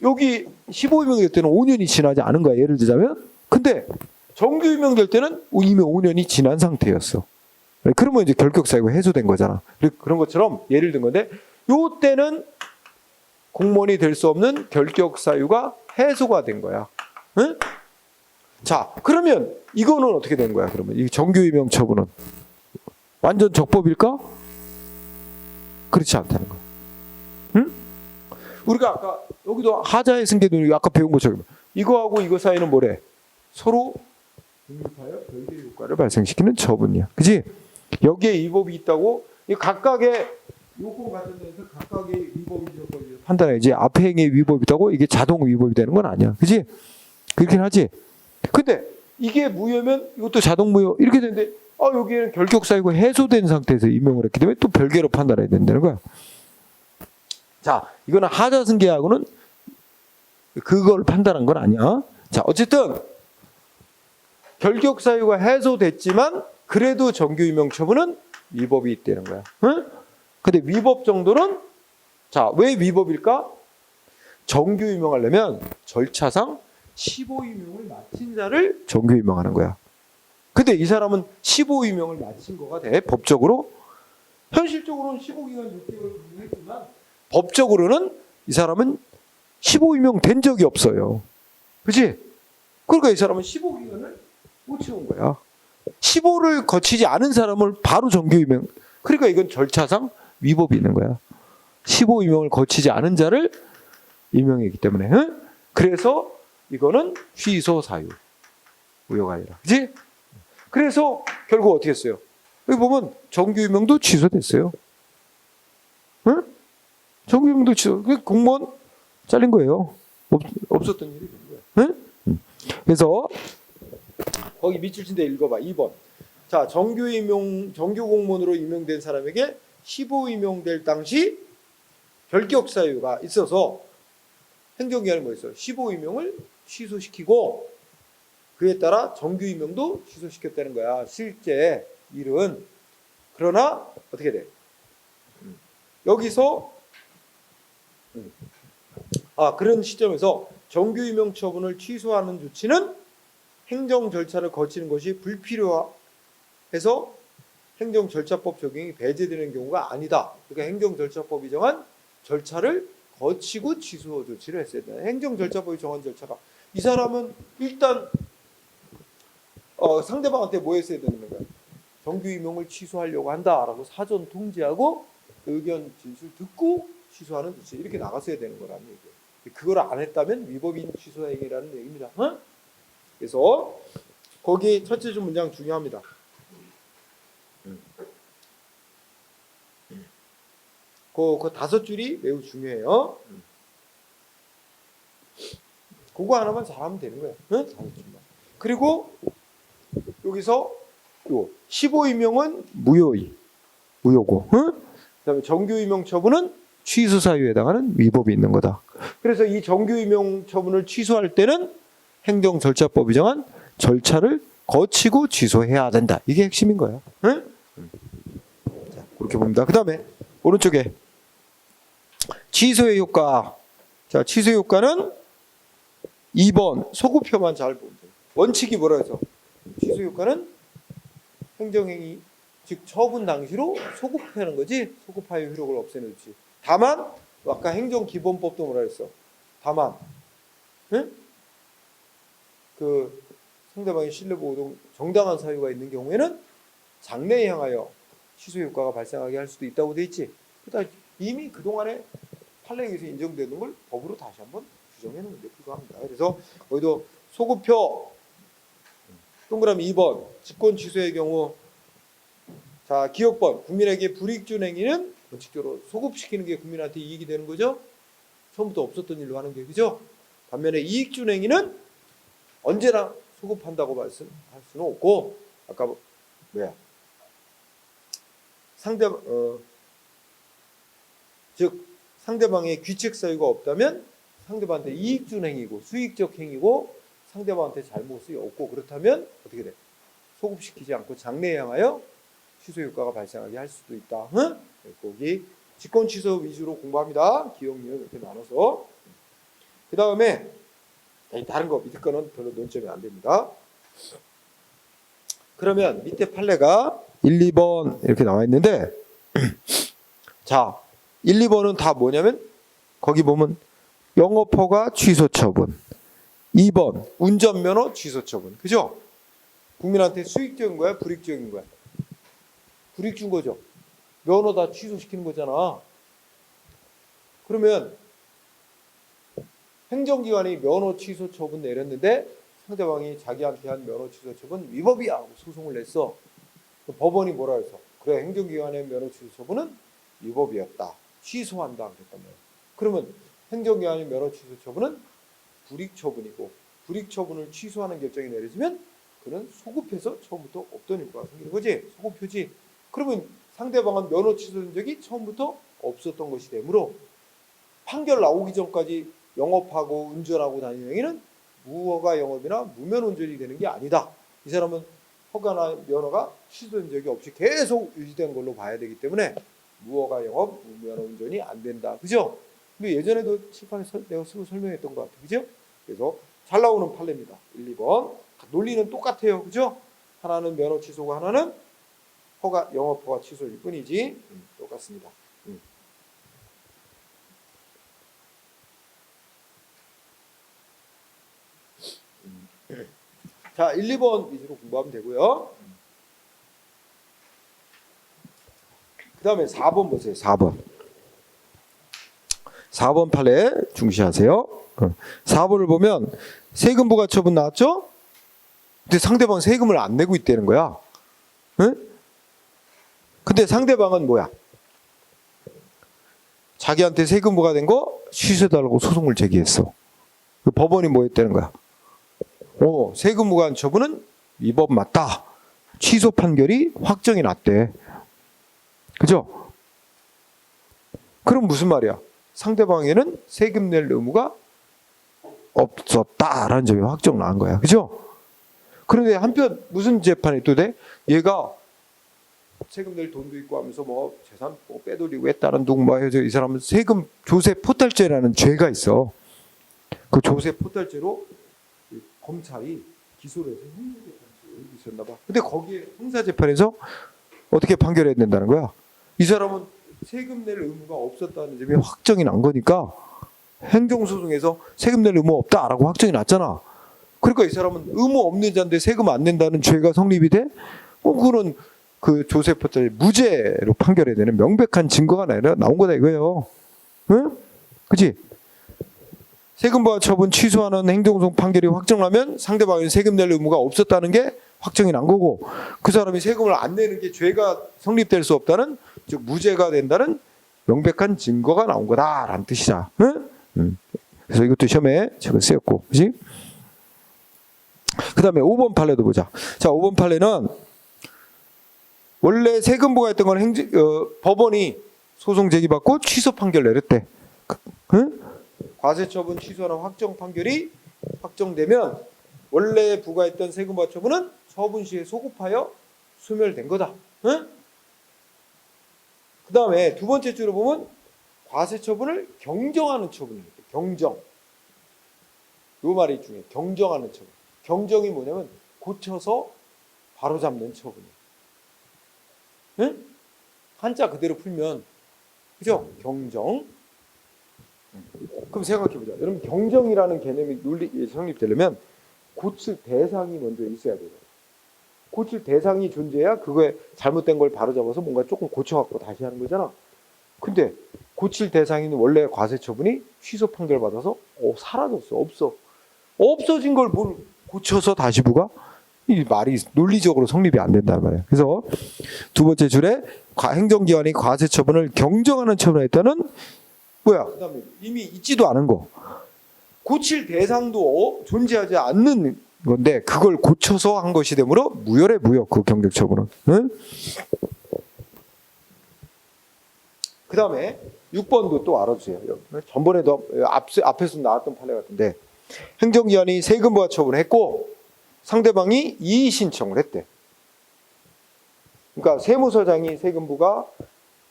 여기 15 임명될 때는 5년이 지나지 않은 거야. 예를 들자면. 근데 정규 임명될 때는 이미 5년이 지난 상태였어. 그러면 이제 결격 사유가 해소된 거잖아. 그런 것처럼 예를 든 건데 요 때는 공무원이 될 수 없는 결격 사유가 해소가 된 거야. 응? 자, 그러면 이거는 어떻게 된 거야? 그러면 이 정규 임용 처분은 완전 적법일까? 그렇지 않다는 거야. 응? 우리가 아까 여기도 하자의 승계도 아까 배운 것처럼 이거하고 이거 사이는 뭐래? 서로 독립하여 별개의 효과를 발생시키는 처분이야. 그지? 여기에 위법이 있다고 각각의 요건 같은 데서 각각의 위법이 판단해야지. 앞에 행위에 위법이 있다고 이게 자동 위법이 되는 건 아니야. 그지? 그렇긴 하지. 근데 이게 무효면 이것도 자동 무효 이렇게 되는데 여기에는 결격 사유가 해소된 상태에서 임명을 했기 때문에 또 별개로 판단해야 된다는 거야. 자, 이거는 하자승계하고는 그걸 판단한 건 아니야. 자, 어쨌든 결격 사유가 해소됐지만 그래도 정규 임용 처분은 위법이 있다는 거야. 응? 근데 위법 정도는 자, 왜 위법일까? 정규 유명하려면 절차상 15유명을 마친 자를 정규 유명하는 거야. 근데 이 사람은 15유명을 마친 거가 돼. 법적으로. 현실적으로는 15기간 조직을 분명했지만 법적으로는 이 사람은 15유명 된 적이 없어요. 그치? 그러니까 이 사람은 15기간을 못 채운 거야. 15를 거치지 않은 사람을 바로 정규 유명. 그러니까 이건 절차상 위법이 있는 거야. 15유명을 거치지 않은 자를 임명했기 때문에. 응? 그래서 이거는 취소 사유. 우려가 아니라. 그치? 그래서 결국 어떻게 했어요? 여기 보면 정규 임명도 취소됐어요. 응? 정규 임명도 취소. 공무원 잘린 거예요. 없었던 일이 된 거예요. 응? 그래서 거기 밑줄 친 데 읽어봐. 2번. 자, 정규 공무원으로 임명된 사람에게 15 임명될 당시 결격 사유가 있어서 행정기관이 뭐 있어요? 15 임명을 취소시키고 그에 따라 정규 임명도 취소시켰다는 거야. 실제 일은. 그러나 어떻게 돼? 여기서 그런 시점에서 정규 임명 처분을 취소하는 조치는 행정 절차를 거치는 것이 불필요해서 행정절차법 적용이 배제되는 경우가 아니다. 그러니까 행정절차법이 정한 절차를 거치고 취소 조치를 했어야 된다. 행정절차법이 정한 절차가 이 사람은 일단 상대방한테 뭐 했어야 되는 거야? 정규 임명을 취소하려고 한다라고 사전 통지하고 의견 진술 듣고 취소하는 조치 이렇게 나갔어야 되는 거라는 얘기예요. 그걸 안 했다면 위법인 취소 행위라는 얘기입니다. 어? 그래서 거기 첫째 줄 문장 중요합니다. 그 다섯 줄이 매우 중요해요. 그거 하나만 잘하면 되는 거예요. 응? 다섯 줄만. 그리고 여기서 15임명은 무효고, 응? 그다음에 정규임명 처분은 취소 사유에 해당하는 위법이 있는 거다. 그래서 이 정규임명 처분을 취소할 때는 행정절차법이 정한 절차를 거치고 취소해야 된다. 이게 핵심인 거야. 응? 자, 그렇게 봅니다. 그다음에 오른쪽에 취소의 효과. 자, 취소의 효과는 2번 소급표만 잘 보면 돼요. 원칙이 뭐라 해서 취소 효과는 행정행위 즉 처분 당시로 소급하는 거지. 소급하여 효력을 없애는 조치. 다만 아까 행정기본법도 뭐라 했어. 다만 응? 그 상대방의 신뢰보호 정당한 사유가 있는 경우에는 장래에 향하여 취소 효과가 발생하게 할 수도 있다고 돼 있지. 그러니까 이미 그동안에 판례에 의해서 인정되는 걸 법으로 다시 한번 규정해 놓는 데 불과합니다. 그래서 여기도 소급표 동그라미 2번 직권 취소의 경우 자 기억번 국민에게 불이익 준 행위는 원칙적으로 소급시키는 게 국민한테 이익이 되는 거죠. 처음부터 없었던 일로 하는 게 그죠. 반면에 이익 준 행위는 언제나 소급한다고 말씀할 수는 없고 아까 뭐야 즉 상대방의 귀책 사유가 없다면 상대방한테 이익 준 행위고 수익적 행위고 상대방한테 잘못이 없고 그렇다면 어떻게 돼? 소급시키지 않고 장래에 향하여 취소 효과가 발생하게 할 수도 있다. 응? 거기 직권 취소 위주로 공부합니다. 기억, 니은 이렇게 나눠서. 그 다음에 다른 거 밑에 거는 별로 논점이 안 됩니다. 그러면 밑에 판례가 1, 2번 이렇게 나와 있는데 자 1, 2번은 다 뭐냐면 거기 보면 영업허가 취소 처분 2번 운전면허 취소 처분 그죠? 국민한테 수익적인 거야? 불이익적인 거야? 불이익 준 거죠. 면허 다 취소시키는 거잖아. 그러면 행정기관이 면허 취소 처분 내렸는데 상대방이 자기한테 한 면허 취소 처분 위법이야 하고 소송을 냈어. 법원이 뭐라 해서 그래 행정기관의 면허 취소 처분은 위법이었다. 취소한다 그랬단 말이야. 그러면 행정기관의 면허 취소 처분은 불이익 처분이고 불이익 처분을 취소하는 결정이 내려지면 그는 소급해서 처음부터 없던 효과가 생기는 거지. 소급표지. 그러면 상대방은 면허 취소된 적이 처음부터 없었던 것이 되므로 판결 나오기 전까지 영업하고 운전하고 다니는 행위는 무허가 영업이나 무면 운전이 되는 게 아니다. 이 사람은 허가나 면허가 취소된 적이 없이 계속 유지된 걸로 봐야 되기 때문에 무허가 영업, 무면허 운전이 안 된다. 그죠? 근데 예전에도 칠판에 내가 쓰고 설명했던 것 같아요. 그죠? 그래서 잘 나오는 판례입니다. 1, 2번. 논리는 똑같아요. 그죠? 하나는 면허 취소고 하나는 허가, 영업 허가 취소일 뿐이지. 똑같습니다. 자, 1, 2번 위주로 공부하면 되고요. 그 다음에 4번 보세요. 4번. 4번 판례 중시하세요. 4번을 보면 세금 부과 처분 나왔죠? 근데 상대방 세금을 안 내고 있다는 거야. 응? 근데 상대방은 뭐야? 자기한테 세금 부과된 거 취소해달라고 소송을 제기했어. 법원이 뭐 했다는 거야? 세금 무관 처분은 위법 맞다. 취소 판결이 확정이 났대. 그죠? 그럼 무슨 말이야? 상대방에는 세금 낼 의무가 없었다라는 점이 확정 난 거야. 그죠? 그런데 한편 무슨 재판이 또 돼? 얘가 세금 낼 돈도 있고 하면서 뭐 재산 뭐 빼돌리고 했다는 둥 뭐 해서 이 사람은 세금 조세 포탈죄라는 죄가 있어. 그 조세 포탈죄로 검찰이 기소를 해서 형사재판에 있었나 봐. 근데 거기에 형사재판에서 어떻게 판결해야 된다는 거야? 이 사람은 세금 낼 의무가 없었다는 점이 확정이 난 거니까 행정소송에서 세금 낼 의무 없다라고 확정이 났잖아. 그러니까 이 사람은 의무 없는 자인데 세금 안 낸다는 죄가 성립이 돼? 그거는 그 조세포탈 무죄로 판결해야 되는 명백한 증거가 나온 거다 이거예요. 응? 그치? 세금 부과 처분 취소하는 행정소송 판결이 확정나면 상대방이 세금 낼 의무가 없었다는 게 확정이 난 거고, 그 사람이 세금을 안 내는 게 죄가 성립될 수 없다는, 즉 무죄가 된다는 명백한 증거가 나온 거다라는 뜻이다. 응? 그래서 이것도 시험에 제가 쓰였고, 그렇지? 그 다음에 5번 판례도 보자. 자, 5번 판례는 원래 세금 부과했던 건 법원이 소송 제기받고 취소 판결 내렸대. 응? 과세처분 취소하는 확정 판결이 확정되면 원래 부과했던 세금 부과 처분은 처분 시에 소급하여 소멸된 거다. 응? 그 다음에 두 번째 줄을 보면 과세처분을 경정하는 처분이 있대. 경정. 요 말이 중요해. 경정하는 처분. 경정이 뭐냐면 고쳐서 바로잡는 처분이에요. 응? 한자 그대로 풀면, 그죠? 경정. 그럼 생각해보자. 여러분, 경정이라는 개념이 논리 성립되려면 고칠 대상이 먼저 있어야 돼요. 고칠 대상이 존재해야 그거에 잘못된 걸 바로잡아서 뭔가 조금 고쳐갖고 다시 하는 거잖아. 근데 고칠 대상인 원래 과세처분이 취소 판결 받아서 사라졌어. 없어. 없어진 걸 뭘 고쳐서 다시 부과? 이 말이 논리적으로 성립이 안 된단 말이에요. 그래서 두 번째 줄에 행정기관이 과세처분을 경정하는 처분을 했다는 뭐야? 그다음에 이미 있지도 않은 거. 고칠 대상도 존재하지 않는 건데 그걸 고쳐서 한 것이 되므로 무효래 무효. 그 경정처분은. 응? 그다음에 6번도 또 알아주세요. 전번에도 앞에서 나왔던 판례 같은데 행정기관이 세금 부과 처분을 했고 상대방이 이의 신청을 했대. 그러니까 세무서장이 세금 부과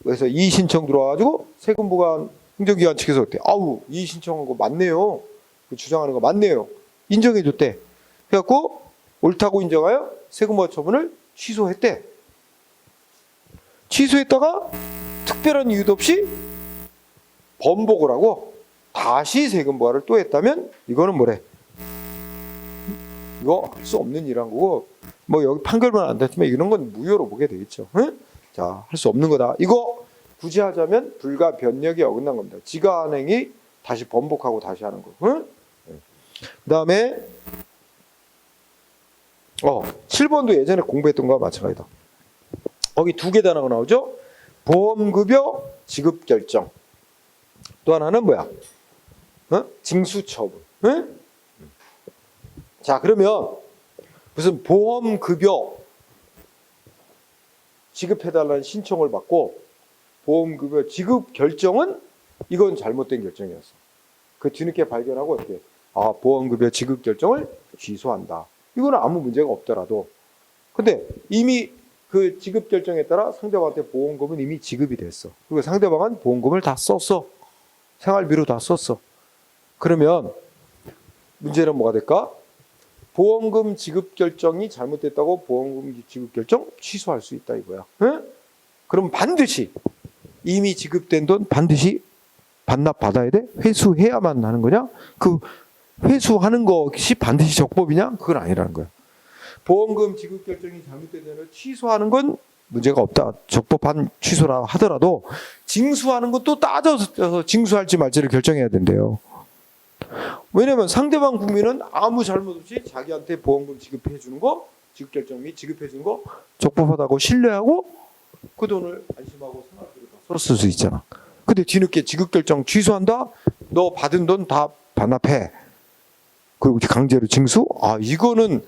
그래서 이의 신청 들어와가지고 세금 부과 행정기관 측에서 어때? 아우, 이의 신청한 거 맞네요. 그 주장하는 거 맞네요. 인정해줬대. 그래갖고 옳다고 인정하여 세금 부과 처분을 취소했대. 취소했다가 특별한 이유도 없이 번복을 하고 다시 세금 부과를 또 했다면 이거는 뭐래? 이거 할 수 없는 일한 거고, 뭐 여기 판결만 안 됐으면 이런 건 무효로 보게 되겠죠. 응? 자, 할 수 없는 거다. 이거 굳이 하자면 불가 변력이 어긋난 겁니다. 지가한행이 다시 번복하고 다시 하는 거. 응? 그 다음에 7번도 예전에 공부했던 거와 마찬가지다. 거기 두 개 단어가 나오죠. 보험급여 지급결정. 또 하나는 뭐야? 징수처분. 응? 자, 그러면 무슨 보험급여 지급해달라는 신청을 받고 보험급여 지급 결정은 이건 잘못된 결정이었어. 그 뒤늦게 발견하고 어떻게 보험급여 지급 결정을 취소한다. 이거는 아무 문제가 없더라도 근데 이미 그 지급 결정에 따라 상대방한테 보험금은 이미 지급이 됐어. 그리고 상대방은 보험금을 다 썼어. 생활비로 다 썼어. 그러면 문제는 뭐가 될까? 보험금 지급 결정이 잘못됐다고 보험금 지급 결정 취소할 수 있다 이거야. 응? 그럼 반드시 이미 지급된 돈 반드시 반납받아야 돼? 회수해야만 하는 거냐? 그 회수하는 것이 반드시 적법이냐? 그건 아니라는 거야. 보험금 지급 결정이 잘못되면 취소하는 건 문제가 없다. 적법한 취소라 하더라도 징수하는 건 또 따져서 징수할지 말지를 결정해야 된대요. 왜냐면 상대방 국민은 아무 잘못 없이 자기한테 보험금 지급해 주는 거, 지급 결정 및 지급해 주는 거 적법하다고 신뢰하고 그 돈을 안심하고 생활비로 다 썼을 수 있잖아. 근데 뒤늦게 지급 결정 취소한다? 너 받은 돈 다 반납해. 그리고 강제로 징수? 아, 이거는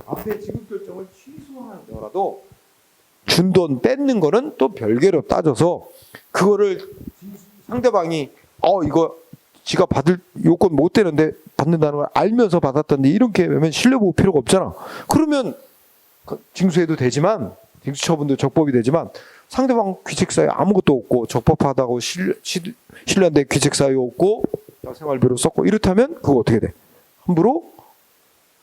앞에 지급 결정을 취소하더라도 준 돈 뺏는 거는 또 별개로 따져서 그거를 상대방이 이거 지가 받을 요건 못 되는데 받는다는 걸 알면서 받았던데 이렇게 하면 신뢰 보호 필요가 없잖아. 그러면 징수해도 되지만 징수 처분도 적법이 되지만 상대방 귀책사유 아무것도 없고 적법하다고 신뢰한데 귀책사유 없고 생활비로 썼고 이렇다면 그거 어떻게 돼? 함부로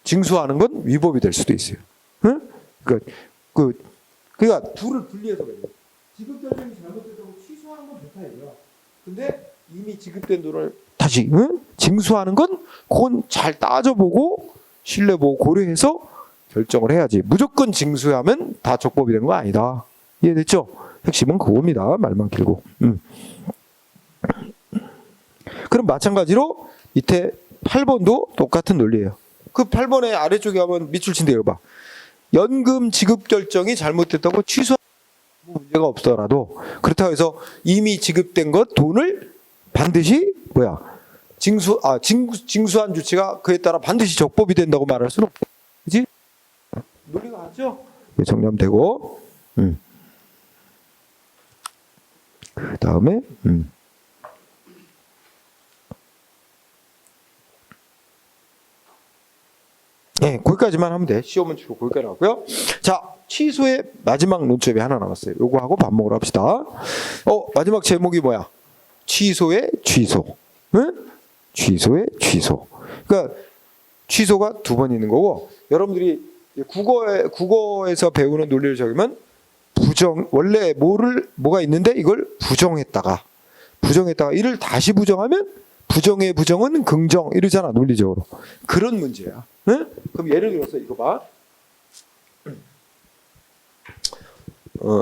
징수하는 건 위법이 될 수도 있어요. 응? 그러니까 둘을 분리해서 그래요. 지급 결정이 잘못됐다고 취소하는 건 좋다 이거야. 근데 이미 지급된 돈을 다시 징수하는 건 그건 잘 따져보고 신뢰보고 고려해서 결정을 해야지. 무조건 징수하면 다 적법이 되는 거 아니다. 이해됐죠? 핵심은 그겁니다. 말만 길고. 그럼 마찬가지로 밑에 8번도 똑같은 논리예요. 그 8번의 아래쪽에 한번 밑줄 친대요. 봐. 연금 지급 결정이 잘못됐다고 취소하는 문제가 없더라도 그렇다고 해서 이미 지급된 것 돈을 반드시 징수한 주체가 그에 따라 반드시 적법이 된다고 말할 수는 없고, 그렇지? 논리가 맞죠? 정리되고, 그 다음에 네, 거기까지만 하면 돼. 시험은 주로 거기까지 나왔고요. 자, 취소의 마지막 논점이 하나 남았어요. 요거 하고 밥 먹으러 합시다. 마지막 제목이 뭐야? 취소의 취소. 응? 취소의 취소. 그러니까 취소가 두 번 있는 거고, 여러분들이 국어에서 배우는 논리를 적으면 원래 뭐가 있는데 이걸 부정했다가 이를 다시 부정하면 부정의 부정은 긍정 이러잖아, 논리적으로. 그런 문제야. 응? 그럼 예를 들어서 이거 봐.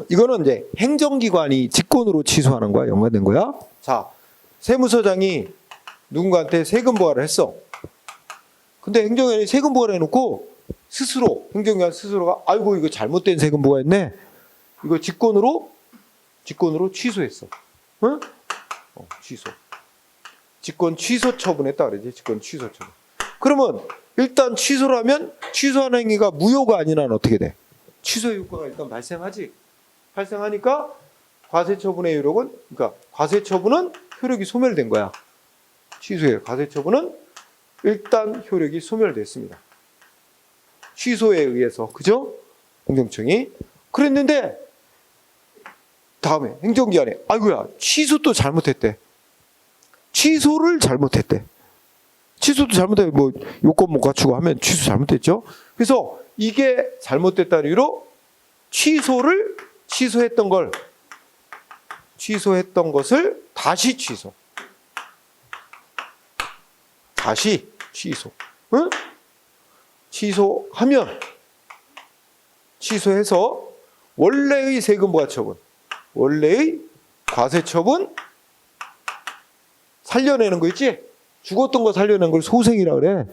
이거는 이제 행정기관이 직권으로 취소하는 거야, 연관된 거야. 자, 세무서장이 누군가한테 세금 부과를 했어. 근데 행정기관이 세금 부과를 해놓고 행정기관 스스로가 아이고 이거 잘못된 세금 부과했네. 이거 직권으로 취소했어. 응? 취소. 직권 취소 처분했다 그러지. 직권 취소 처분. 그러면 일단 취소를 하면 취소하는 행위가 무효가 아니면 어떻게 돼? 취소 효과가 일단 발생하지. 발생하니까 과세처분의 효력은, 그러니까 과세처분은 효력이 소멸된 거야. 취소예요. 과세처분은 일단 효력이 소멸됐습니다. 취소에 의해서, 그죠? 행정청이 그랬는데 다음에 행정기관에 아이고야 취소도 잘못했대. 취소를 잘못했대. 취소도 잘못해 뭐 요건 못 갖추고 하면 취소 잘못됐죠. 그래서 이게 잘못됐다는 이유로 취소했던 것을 다시 취소. 응? 취소해서 원래의 세금 부과 처분, 원래의 과세 처분 살려내는 거 있지? 죽었던 거 살려내는 걸 소생이라 그래.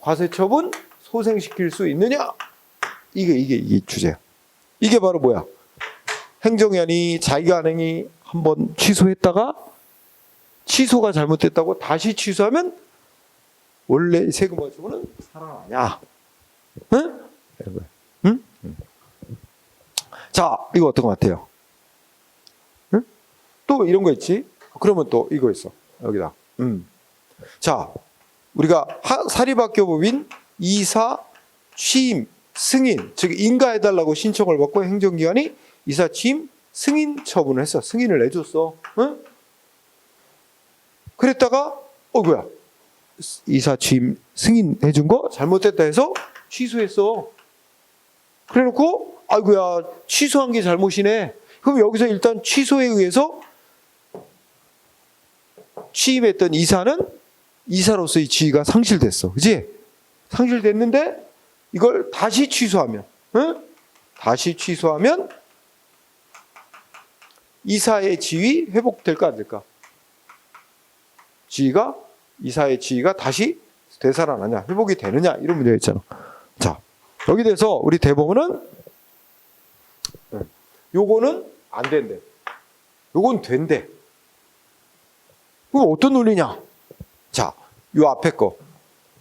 과세 처분 소생시킬 수 있느냐? 이게 주제야. 이게 바로 뭐야? 행정기관이 자기가 하는 행위 한번 취소했다가 취소가 잘못됐다고 다시 취소하면 원래 세금 부과 처분은 살아나냐? 응? 이런 거야. 응? 자, 이거 어떤 것 같아요? 응? 또 이런 거 있지? 그러면 또 이거 있어. 여기다. 자, 우리가 사립학교법인 이사 취임 승인, 즉 인가해달라고 신청을 받고 행정기관이 이사 취임 승인 처분을 했어. 승인을 내줬어. 응? 그랬다가 뭐야? 이사 취임 승인해준 거 잘못됐다 해서 취소했어. 그래놓고 아이고야 취소한 게 잘못이네. 그럼 여기서 일단 취소에 의해서 취임했던 이사는 이사로서의 지위가 상실됐어. 그지? 상실됐는데 이걸 다시 취소하면, 응? 다시 취소하면 이사의 지위 회복될까 안 될까? 이사의 지위가 다시 되살아나냐, 회복이 되느냐 이런 문제가 있잖아. 자, 여기 대해서 우리 대법원은 요거는 안 된대. 요건 된대. 그럼 어떤 논리냐? 자, 요 앞에 거,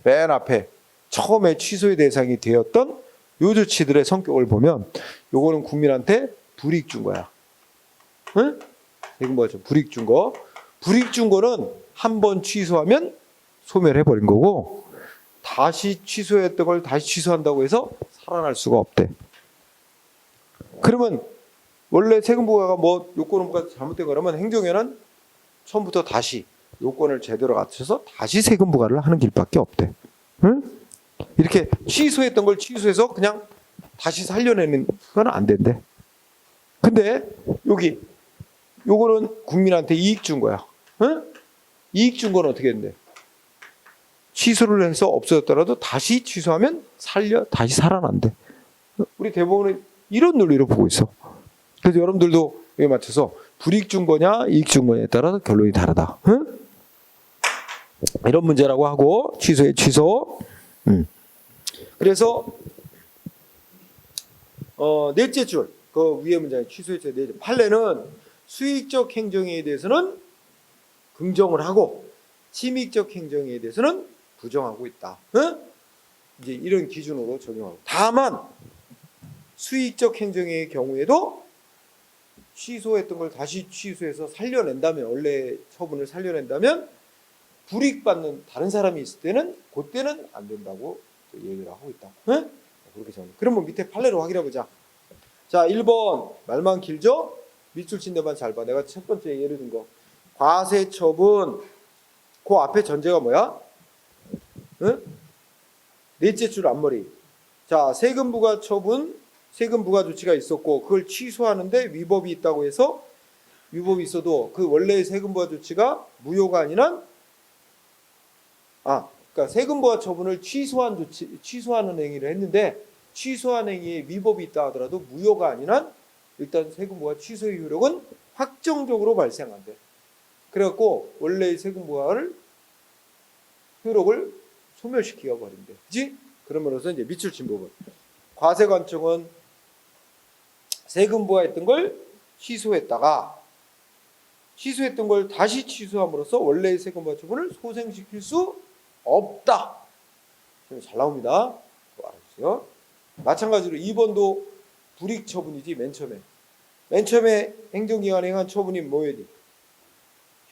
맨 앞에 처음에 취소의 대상이 되었던 요 조치들의 성격을 보면 요거는 국민한테 불이익 준 거야. 응? 이건 뭐죠? 불이익 준 거. 불이익 준 거는 한 번 취소하면 소멸해버린 거고 다시 취소했던 걸 다시 취소한다고 해서 살아날 수가 없대. 그러면 원래 세금부과가 뭐 요건은 잘못된 거라면 행정위원회는 처음부터 다시 요건을 제대로 갖춰서 다시 세금부과를 하는 길밖에 없대. 응? 이렇게 취소했던 걸 취소해서 그냥 다시 살려내는 건 안 된대. 근데 여기 요거는 국민한테 이익 준 거야. 응? 이익 준 건 어떻게 된대? 취소를 해서 없어졌더라도 다시 취소하면 다시 살아난대. 우리 대법원은 이런 논리로 보고 있어. 그래서 여러분들도 여기에 맞춰서 불이익 준 거냐 이익 준 거냐에 따라 결론이 다르다. 응? 이런 문제라고 하고 취소의 취소. 그래서 넷째 줄, 그 위에 문장에 취소의 넷째 줄. 판례는 수익적 행정에 대해서는 긍정을 하고 침익적 행정에 대해서는 부정하고 있다. 응? 이제 이런 기준으로 적용하고. 다만 수익적 행정의 경우에도 취소했던 걸 다시 취소해서 살려낸다면, 원래 처분을 살려낸다면 불이익받는 다른 사람이 있을 때는 그때는 안 된다고 얘기를 하고 있다. 응? 그렇게 정리. 그러면 밑에 판례로 확인해 보자. 자, 1번 말만 길죠? 밑줄 친 데만 잘 봐. 내가 첫 번째 예를 든 거. 과세 처분. 그 앞에 전제가 뭐야? 응? 넷째 줄 앞머리. 자, 세금 부과 처분, 세금 부과 조치가 있었고 그걸 취소하는데 위법이 있다고 해서 위법이 있어도 그 원래의 세금 부과 조치가 무효가 아니라 그러니까 세금 부과 처분을 취소하는 행위를 했는데 취소한 행위에 위법이 있다 하더라도 무효가 아니라 일단 세금 부과 취소의 효력은 확정적으로 발생한대. 그래갖고 원래의 세금 부과를 효력을 소멸시켜 버린대. 그지? 그러면서 이제 밑줄 친 부분. 과세관청은 세금 부과했던 걸 취소했다가 취소했던 걸 다시 취소함으로써 원래의 세금 부과 처분을 소생시킬 수 없다. 잘 나옵니다. 알아주세요. 마찬가지로 2번도 불이익 처분이지. 맨 처음에 행정기관에 행한 처분이 뭐예요?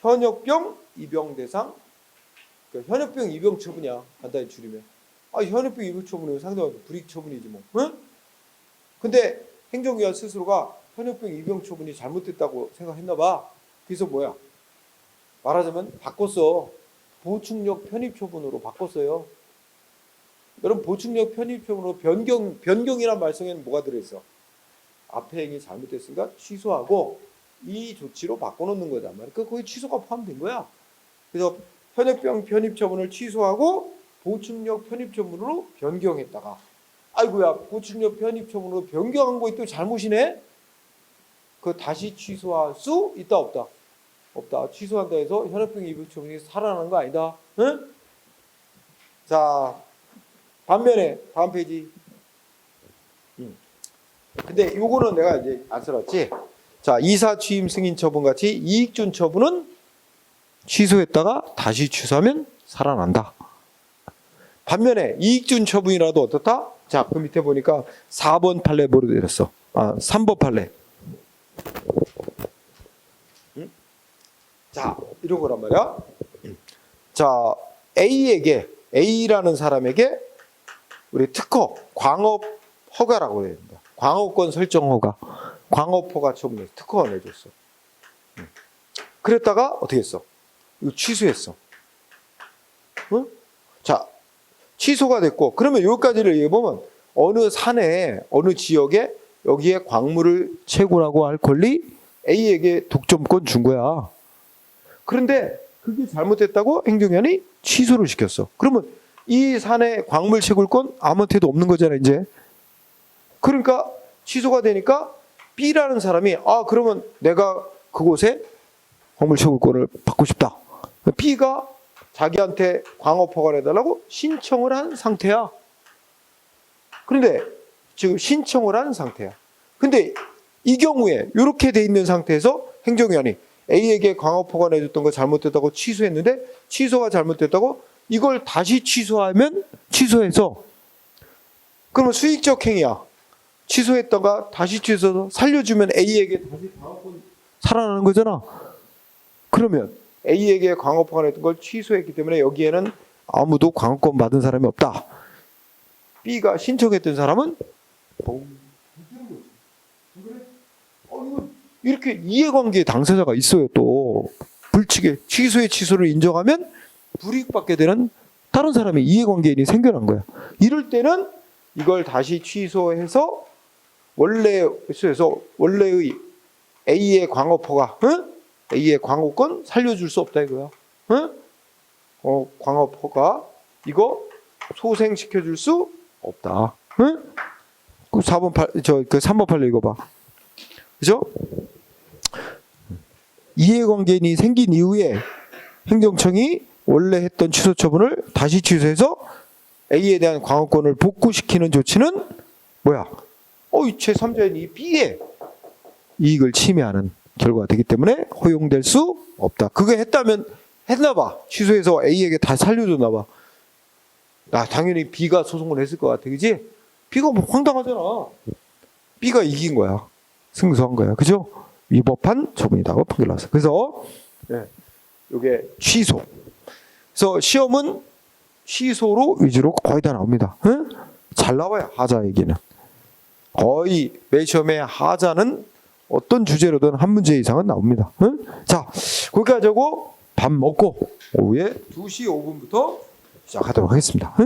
현역병 입영 대상. 그러니까 현역병 입영 처분이야. 간단히 줄이면. 현역병 입영 처분은 상대적으로 불이익 처분이지 뭐. 응? 근데 행정기관 스스로가 현역병 입영 처분이 잘못됐다고 생각했나 봐. 그래서 뭐야? 말하자면 바꿨어. 보충력 편입 처분으로 바꿨어요. 여러분 보충력 편입 처분으로 변경이란 말성에는 뭐가 들어있어? 앞에 행위 잘못됐으니까 취소하고 이 조치로 바꿔놓는 거단 말이야. 그러니까 거기 취소가 포함된 거야. 그래서 현역병 편입 처분을 취소하고 보충력 편입 처분으로 변경했다가 아이고야 보충력 편입 처분으로 변경한 거 또 잘못이네? 그거 다시 취소할 수 있다 없다? 없다. 취소한다 해서 현역병 입영 처분이 살아나는 거 아니다. 응? 자, 반면에 다음 페이지. 근데 요거는 내가 이제 안 써놨지. 자, 이사 취임 승인 처분 같이 이익 준 처분은 취소했다가 다시 취소하면 살아난다. 반면에 이익 준 처분이라도 어떻다? 자, 그 밑에 보니까 4번 판례 뭐로 내렸어? 3번 판례. 자, 이런 거란 말이야. 자, A라는 사람에게 우리 특허, 광업 허가라고 해야 된다. 광업권 설정 허가. 광업 허가 처분해서 특허가 내줬어. 그랬다가 어떻게 했어? 이거 취소했어. 응? 자, 취소가 됐고, 그러면 여기까지를 얘기해보면 어느 산에, 어느 지역에 여기에 광물을 채굴하고 할 권리 A에게 독점권 준 거야. 그런데 그게 잘못됐다고 행정위원이 취소를 시켰어. 그러면 이 산에 광물 채굴권 아무한테도 없는 거잖아, 이제. 그러니까 취소가 되니까 B라는 사람이 그러면 내가 그곳에 광물 채굴권을 받고 싶다. B가 자기한테 광업 허가를 해달라고 신청을 한 상태야. 그런데 지금 신청을 한 상태야. 근데 이 경우에 이렇게 돼 있는 상태에서 행정위원이 A에게 광업 허가 내줬던 거 잘못됐다고 취소했는데 취소가 잘못됐다고 이걸 다시 취소하면 취소해서 그러면 수익적 행위야. 취소했다가 다시 취소해서 살려주면 A에게 다시 광업권 살아나는 거잖아. 그러면 A에게 광업 허가 냈던 걸 취소했기 때문에 여기에는 아무도 광업권 받은 사람이 없다. B가 신청했던 사람은 이렇게 이해관계 당사자가 있어요. 또 불치게 취소의 취소를 인정하면 불이익받게 되는 다른 사람의 이해관계인이 생겨난 거야. 이럴 때는 이걸 다시 취소해서 원래의 A의 광업허가, A의 광업권 살려줄 수 없다 이거야. 광업허가 이거 소생시켜줄 수 없다. 그 4번 8, 그 3번 8 읽어봐. 그죠? 이해관계인이 생긴 이후에 행정청이 원래 했던 취소 처분을 다시 취소해서 A에 대한 광업권을 복구시키는 조치는 뭐야? 이 제3자인 이 B의 이익을 침해하는 결과가 되기 때문에 허용될 수 없다. 그게 했나 봐. 취소해서 A에게 다 살려줬나 봐. 당연히 B가 소송을 했을 것 같아. 그지? B가 뭐 황당하잖아. B가 이긴 거야. 승소한 거야. 그죠? 위법한 처분이라고 판결 나왔어. 그래서 이게 취소. 그래서 시험은 취소로 위주로 거의 다 나옵니다. 잘 나와요. 하자 얘기는. 거의 매 시험에 하자는 어떤 주제로든 한 문제 이상은 나옵니다. 자, 거기까지 하고 밥 먹고 오후에 2시 5분부터 시작하도록 하겠습니다.